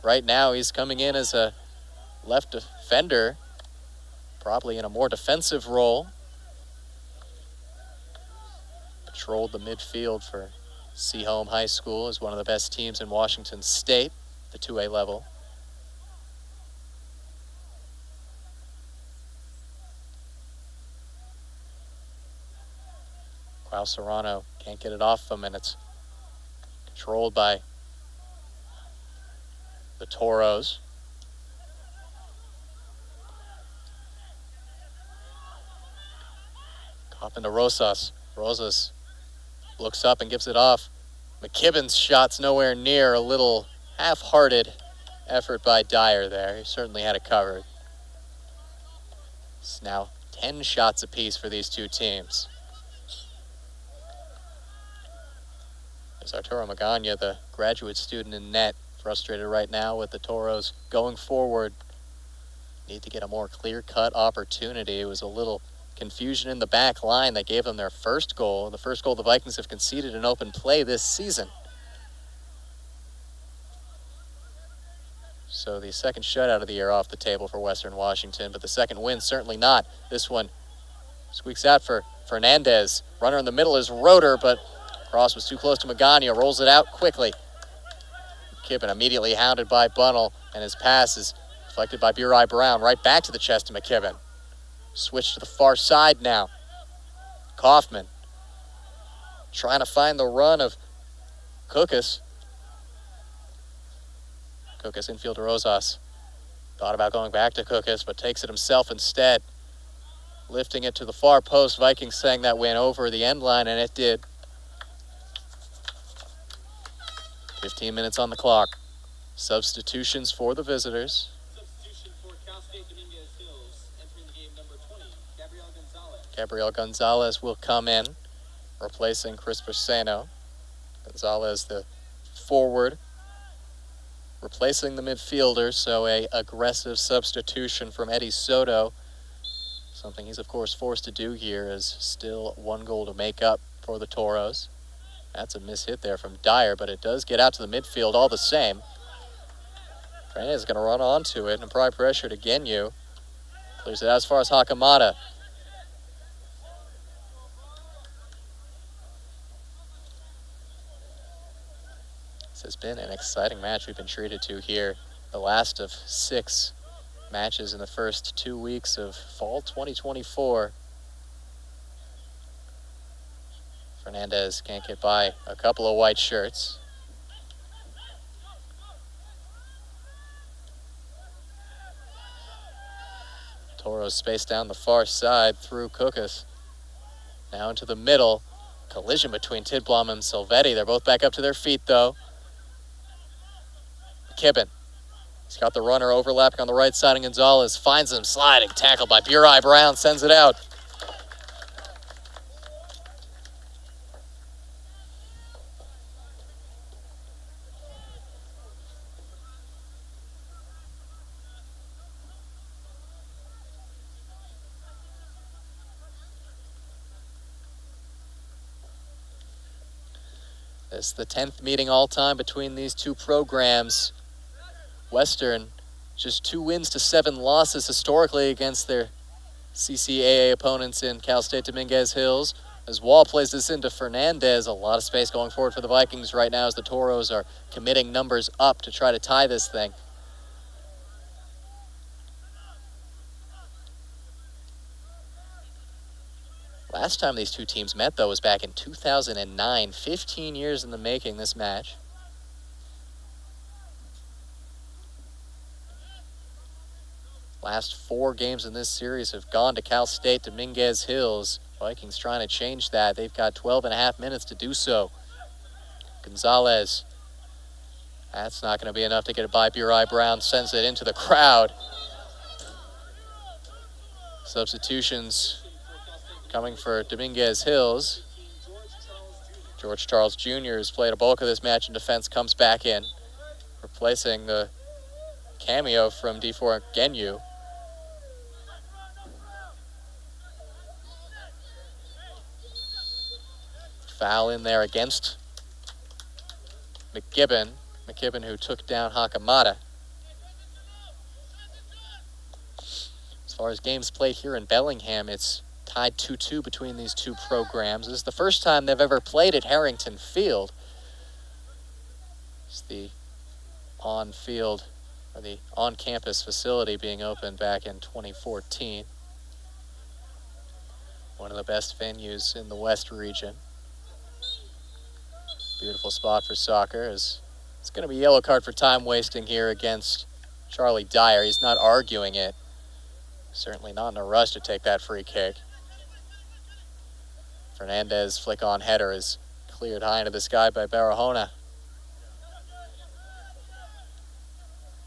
right now he's coming in as a left defender, probably in a more defensive role. Patrolled the midfield for Seaholm High School, is one of the best teams in Washington State, the 2A level. Klaus Serrano can't get it off him, and it's controlled by the Toros. Up into Rosas. Rosas looks up and gives it off. McKibben's shot's nowhere near. A little half-hearted effort by Dyer there. He certainly had it covered. It's now 10 shots apiece for these two teams. There's Arturo Magana, the graduate student in net, frustrated right now with the Toros going forward. Need to get a more clear-cut opportunity. It was a little confusion in the back line that gave them their first goal. The first goal the Vikings have conceded in open play this season. So the second shutout of the year off the table for Western Washington, but the second win certainly not. This one squeaks out for Fernandez. Runner in the middle is Roeder, but cross was too close to Magana. Rolls it out quickly. McKibben immediately hounded by Bunnell, and his pass is deflected by Burai Brown. Right back to the chest of McKibben. Switch to the far side now. Kaufman trying to find the run of Kukas. Kukas infield to Rosas. Thought about going back to Kukas, but takes it himself instead. Lifting it to the far post. Vikings saying that went over the end line, and it did. 15 minutes on the clock. Substitutions for the visitors. Substitution for Cal State Dominguez Hills. Entering the game, number 20, Gabriel Gonzalez. Gabriel Gonzalez will come in, replacing Chris Persano. Gonzalez, the forward, replacing the midfielder, so a aggressive substitution from Eddie Soto. Something he's, of course, forced to do here is still one goal to make up for the Toros. That's a mishit there from Dyer, but it does get out to the midfield all the same. Fernandez is going to run onto it and apply pressure to Genyu. Clears it out as far as Hakamada. This has been an exciting match we've been treated to here. The last of 6 matches in the first 2 weeks of fall 2024. Fernandez can't get by a couple of white shirts. Toros spaced down the far side through Kukas. Now into the middle. Collision between Tidblom and Silvetti. They're both back up to their feet, though. McKibben. He's got the runner overlapping on the right side, and Gonzalez finds him sliding. Tackled by Burai Brown. Sends it out. It's the 10th meeting all-time between these two programs. Western, just 2 wins to 7 losses historically against their CCAA opponents in Cal State Dominguez Hills. As Wall plays this into Fernandez, a lot of space going forward for the Vikings right now as the Toros are committing numbers up to try to tie this thing. Last time these two teams met, though, was back in 2009. 15 years in the making, this match. Last 4 games in this series have gone to Cal State Dominguez Hills. Vikings trying to change that. They've got 12.5 minutes to do so. Gonzalez. That's not going to be enough to get it by Burai Brown. Sends it into the crowd. Substitutions coming for Dominguez Hills. George Charles Jr. has played a bulk of this match in defense, comes back in, replacing the cameo from D4 Genyu. Foul in there against McKibben. McKibben who took down Hakamada. far as games played here in Bellingham, it's tied 2-2 between these two programs. This is the first time they've ever played at Harrington Field. It's the on-field, or the on-campus facility being opened back in 2014. One of the best venues in the West region. Beautiful spot for soccer, as it's going to be a yellow card for time wasting here against Charlie Dyer. He's not arguing it. Certainly not in a rush to take that free kick. Fernandez flick-on header is cleared high into the sky by Barahona.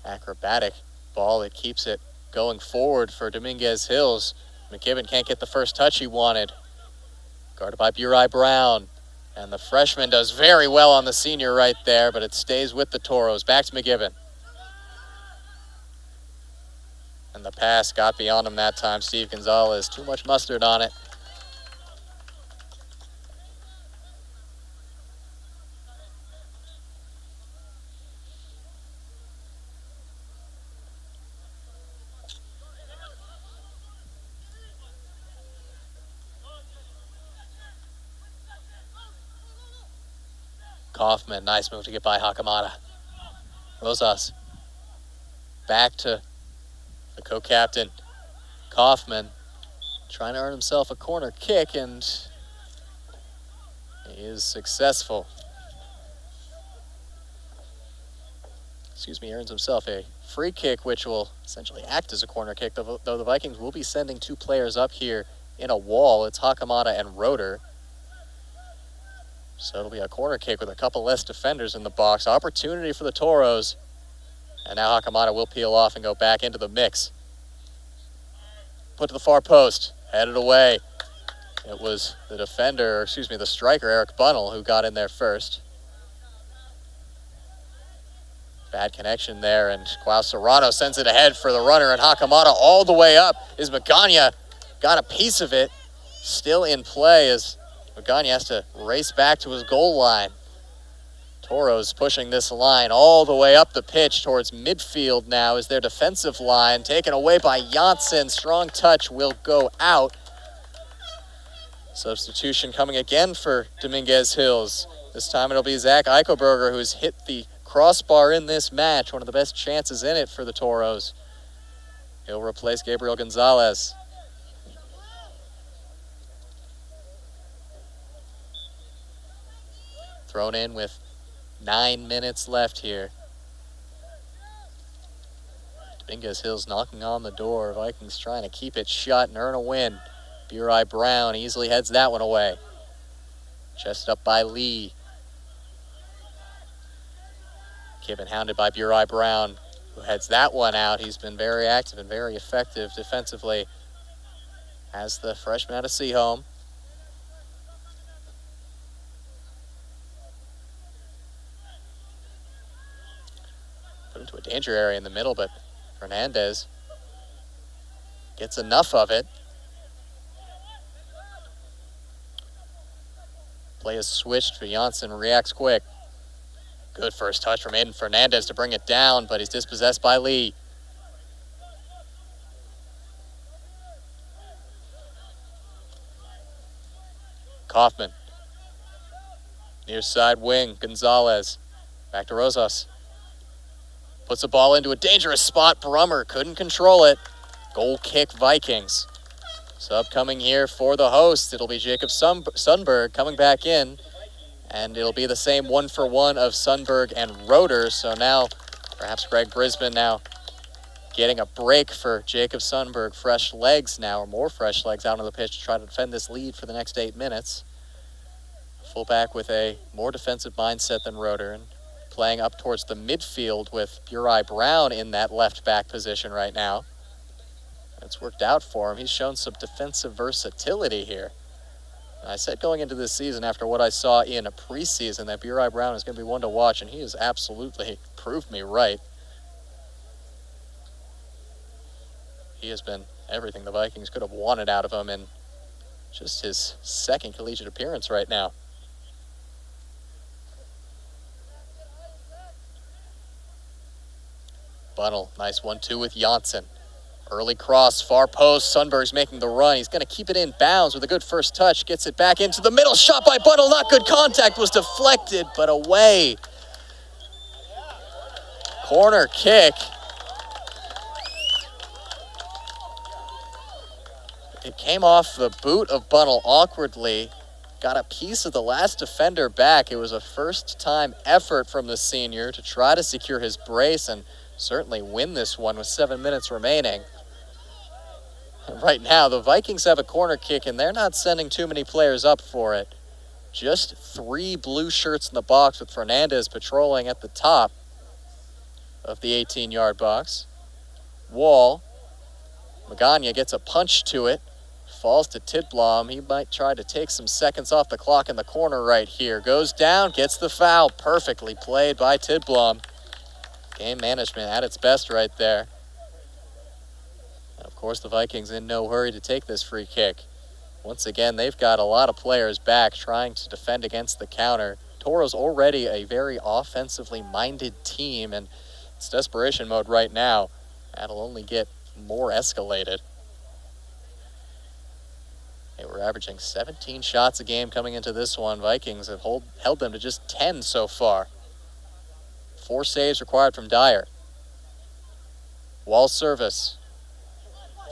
Acrobatic ball that keeps it going forward for Dominguez Hills. McKibben can't get the first touch he wanted. Guarded by Burai Brown. And the freshman does very well on the senior right there, but it stays with the Toros. Back to McKibben. And the pass got beyond him that time. Steve Gonzalez, too much mustard on it. Kaufman, nice move to get by Hakamada. Rosas. Back to the co-captain, Kaufman, trying to earn himself a corner kick, and he is successful. He earns himself a free kick, which will essentially act as a corner kick, though the Vikings will be sending two players up here in a wall. It's Hakamada and Roeder. So it'll be a corner kick with a couple less defenders in the box. Opportunity for the Toros. And now Hakamada will peel off and go back into the mix. Put to the far post. Headed away. It was the defender, the striker, Eric Bunnell, who got in there first. Bad connection there, and Klaus Serrano sends it ahead for the runner, and Hakamada all the way up. Is Magana got a piece of it. Still in play as Magana has to race back to his goal line. Toros pushing this line all the way up the pitch towards midfield now is their defensive line. Taken away by Janssen. Strong touch will go out. Substitution coming again for Dominguez Hills. This time it'll be Zach Eichelberger, who's hit the crossbar in this match. One of the best chances in it for the Toros. He'll replace Gabriel Gonzalez. Thrown in with 9 minutes left here. Dominguez Hills knocking on the door. Vikings trying to keep it shut and earn a win. Burai Brown easily heads that one away. Chested up by Lee. Kibben hounded by Burai Brown, who heads that one out. He's been very active and very effective defensively as the freshman out of Seaholm. Put into a danger area in the middle, but Fernandez gets enough of it. Play is switched, but Janssen reacts quick. Good first touch from Aiden Fernandez to bring it down, but he's dispossessed by Lee. Kaufman. Near side wing, Gonzalez. Back to Rosas. Puts the ball into a dangerous spot. Brummer couldn't control it. Goal kick Vikings. Sub coming here for the host. It'll be Jacob Sundberg coming back in. And it'll be the same 1-for-1 of Sundberg and Roeder. So now perhaps Greg Brisbane now getting a break for Jacob Sundberg. Fresh legs now, or more fresh legs out on the pitch to try to defend this lead for the next 8 minutes. Fullback with a more defensive mindset than Roeder, and playing up towards the midfield with Burai Brown in that left back position right now. It's worked out for him. He's shown some defensive versatility here. And I said going into this season, after what I saw in a preseason, that Burai Brown is going to be one to watch, and he has absolutely proved me right. He has been everything the Vikings could have wanted out of him in just his second collegiate appearance right now. Bunnell, nice 1-2 with Janssen. Early cross, far post. Sundberg's making the run. He's going to keep it in bounds with a good first touch. Gets it back into the middle. Shot by Bundle. Not good contact. Was deflected, but away. Corner kick. It came off the boot of Bundle awkwardly. Got a piece of the last defender back. It was a first-time effort from the senior to try to secure his brace and certainly win this one with 7 minutes remaining. Right now, the Vikings have a corner kick, and they're not sending too many players up for it. Just 3 blue shirts in the box with Fernandez patrolling at the top of the 18-yard box. Wall. Magana gets a punch to it. Falls to Tidblom. He might try to take some seconds off the clock in the corner right here. Goes down, gets the foul. Perfectly played by Tidblom. Game management at its best right there. And of course, the Vikings in no hurry to take this free kick. Once again, they've got a lot of players back trying to defend against the counter. Toros already a very offensively minded team, and it's desperation mode right now. That'll only get more escalated. They were averaging 17 shots a game coming into this one. Vikings have held them to just 10 so far. 4 saves required from Dyer. Wall service.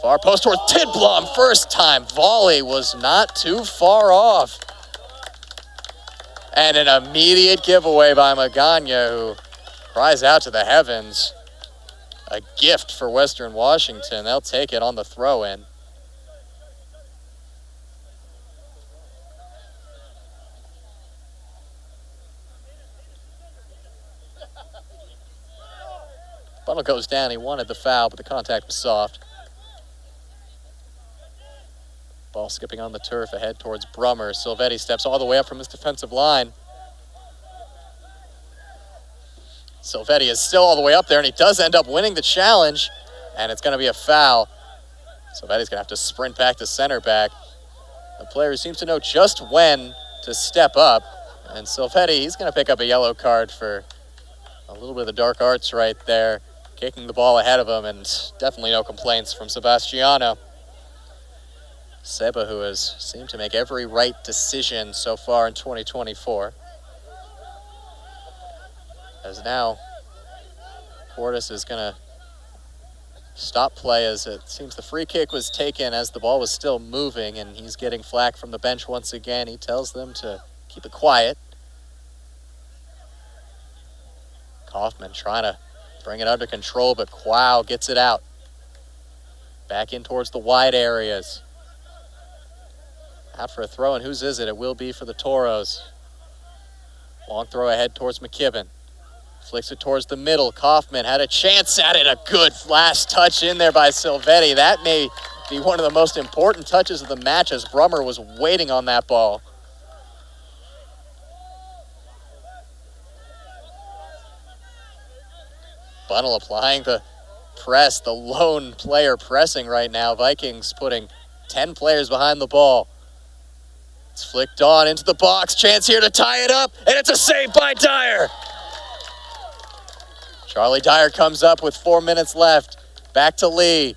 Far post towards Tidblom. First time volley was not too far off. And an immediate giveaway by Magana, who cries out to the heavens. A gift for Western Washington. They'll take it on the throw-in. Bundle goes down. He wanted the foul, but the contact was soft. Ball skipping on the turf ahead towards Brummer. Silvetti steps all the way up from his defensive line. Silvetti is still all the way up there, and he does end up winning the challenge, and it's going to be a foul. Silvetti's going to have to sprint back to center back. The player seems to know just when to step up, and Silvetti, he's going to pick up a yellow card for a little bit of the dark arts right there, kicking the ball ahead of him, and definitely no complaints from Sebastiano. Seba, who has seemed to make every right decision so far in 2024. As now, Portis is going to stop play as it seems the free kick was taken as the ball was still moving, and he's getting flack from the bench once again. He tells them to keep it quiet. Kaufman trying to bring it under control, but Quao gets it out. Back in towards the wide areas. Out for a throw, and whose is it? It will be for the Toros. Long throw ahead towards McKibben. Flicks it towards the middle. Kaufman had a chance at it. A good last touch in there by Silvetti. That may be one of the most important touches of the match as Brummer was waiting on that ball. Bunnell applying the press, the lone player pressing right now. Vikings putting 10 players behind the ball. It's flicked on into the box. Chance here to tie it up, and it's a save by Dyer. Charlie Dyer comes up with 4 minutes left. Back to Lee.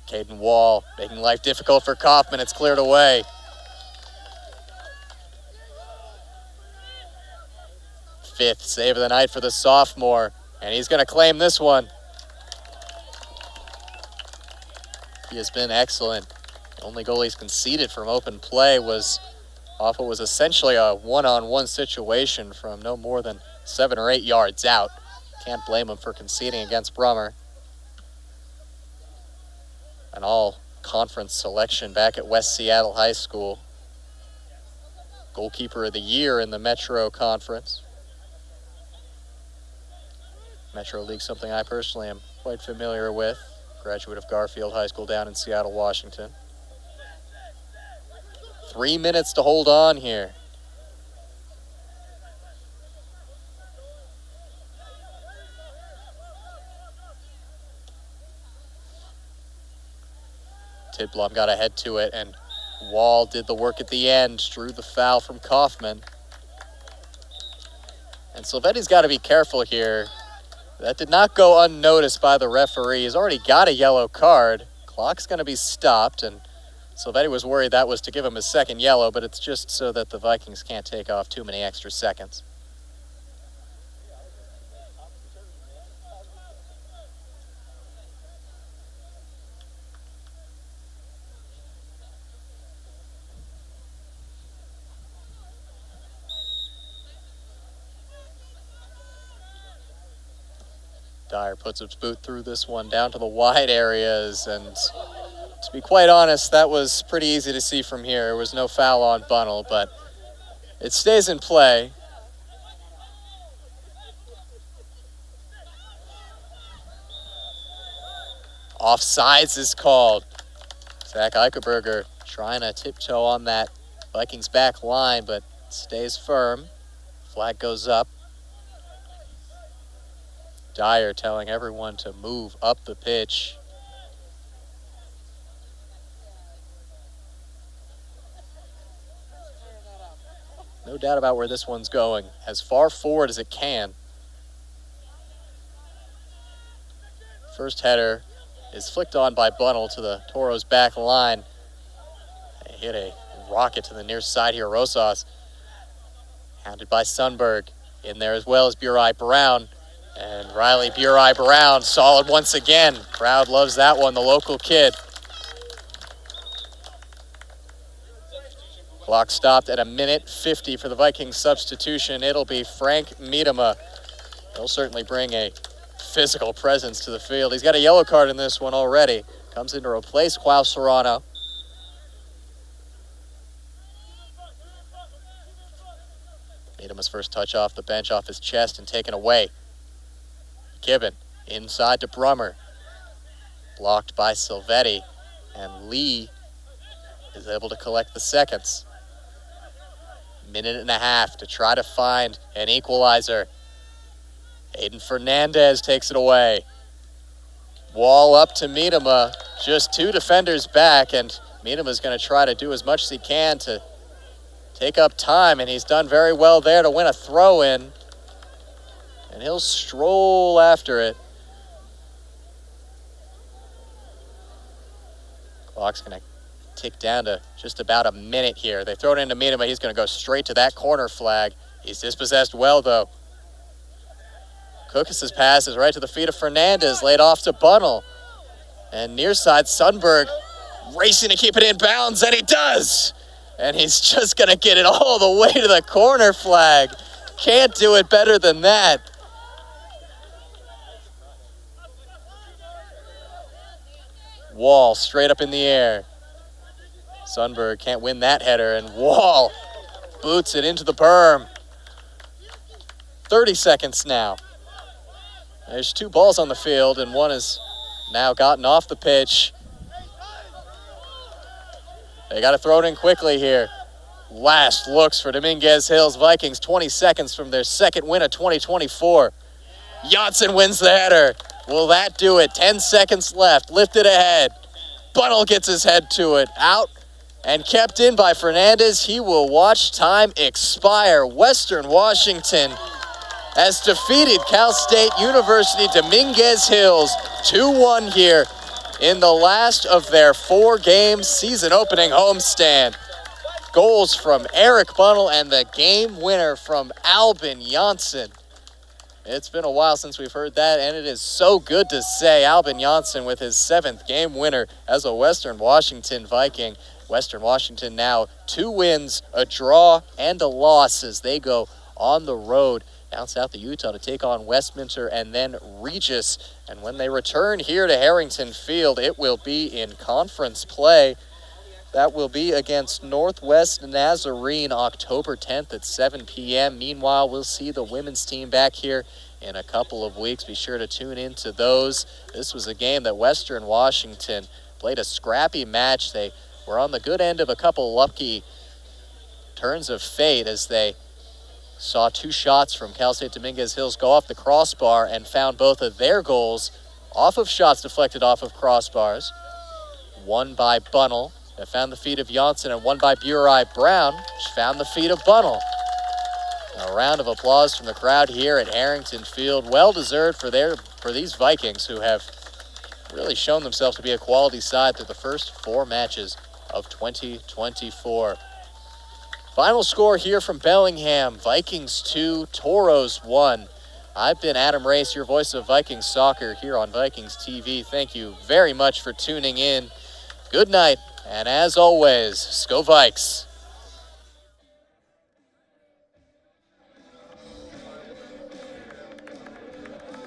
Caden Wall making life difficult for Kaufman. It's cleared away. Fifth save of the night for the sophomore, and he's going to claim this one. He has been excellent. The only goal he's conceded from open play was off what was essentially a one-on-one situation from no more than 7 or 8 yards out. Can't blame him for conceding against Brummer. An all-conference selection back at West Seattle High School. Goalkeeper of the year in the Metro Conference. Metro League, something I personally am quite familiar with. Graduate of Garfield High School down in Seattle, Washington. 3 minutes to hold on here. Tidblom got ahead to it, and Wall did the work at the end, drew the foul from Kaufman. And Silvetti's got to be careful here. That did not go unnoticed by the referee. He's already got a yellow card. Clock's going to be stopped, and Silvetti was worried that was to give him his second yellow, but it's just so that the Vikings can't take off too many extra seconds. Dyer puts his boot through this one down to the wide areas, and to be quite honest, that was pretty easy to see from here. There was no foul on Bunnell, but it stays in play. Offsides is called. Zach Eichelberger trying to tiptoe on that Vikings back line, but stays firm. Flag goes up. Dyer telling everyone to move up the pitch. No doubt about where this one's going. As far forward as it can. First header is flicked on by Bunnell to the Toros back line. They hit a rocket to the near side here. Rosas hounded by Sundberg. In there as well as Burai Brown. And Riley Burai Brown, solid once again. Crowd loves that one, the local kid. Clock stopped at 1:50 for the Vikings substitution. It'll be Frank Miedema. He'll certainly bring a physical presence to the field. He's got a yellow card in this one already. Comes in to replace Quao Serrano. Miedema's first touch off the bench, off his chest, and taken away. Gibbon inside to Brummer. Blocked by Silvetti. And Lee is able to collect the seconds. Minute and a half to try to find an equalizer. Aiden Fernandez takes it away. Wall up to Miedema. Just two defenders back, and Miedema's going to try to do as much as he can to take up time, and he's done very well there to win a throw-in. And he'll stroll after it. Clock's going to tick down to just about a minute here. They throw it into Miedema. He's going to go straight to that corner flag. He's dispossessed well, though. Cookus' pass is right to the feet of Fernandez, laid off to Bunnell. And near side, Sundberg racing to keep it in bounds, and he does! And he's just going to get it all the way to the corner flag. Can't do it better than that. Wall straight up in the air. Sundberg can't win that header, and Wall boots it into the berm. 30 seconds now. There's two balls on the field, and one has now gotten off the pitch. They got to throw it in quickly here. Last looks for Dominguez Hills Vikings, 20 seconds from their second win of 2024. Janssen wins the header. Will that do it? 10 seconds left. Lifted ahead. Bunnell gets his head to it. Out and kept in by Fernandez. He will watch time expire. Western Washington has defeated Cal State University Dominguez Hills 2-1 here in the last of their 4-game season-opening homestand. Goals from Eric Bunnell and the game winner from Albin Janssen. It's been a while since we've heard that, and it is so good to say Albin Janssen with his 7th game winner as a Western Washington Viking. Western Washington now 2 wins, a draw, and a loss as they go on the road down south of Utah to take on Westminster and then Regis. And when they return here to Harrington Field, it will be in conference play. That will be against Northwest Nazarene October 10th at 7 p.m. Meanwhile, we'll see the women's team back here in a couple of weeks. Be sure to tune into those. This was a game that Western Washington played a scrappy match. They were on the good end of a couple lucky turns of fate as they saw 2 shots from Cal State Dominguez Hills go off the crossbar and found both of their goals off of shots deflected off of crossbars. One by Bunnell, that found the feet of Janssen, and one by Burai Brown, which found the feet of Bunnell. A round of applause from the crowd here at Harrington Field. Well deserved for these Vikings, who have really shown themselves to be a quality side through the first 4 matches of 2024. Final score here from Bellingham: Vikings 2, Toros 1. I've been Adam Race, your voice of Vikings soccer here on Vikings TV. Thank you very much for tuning in. Good night, and as always, Sko Vikes.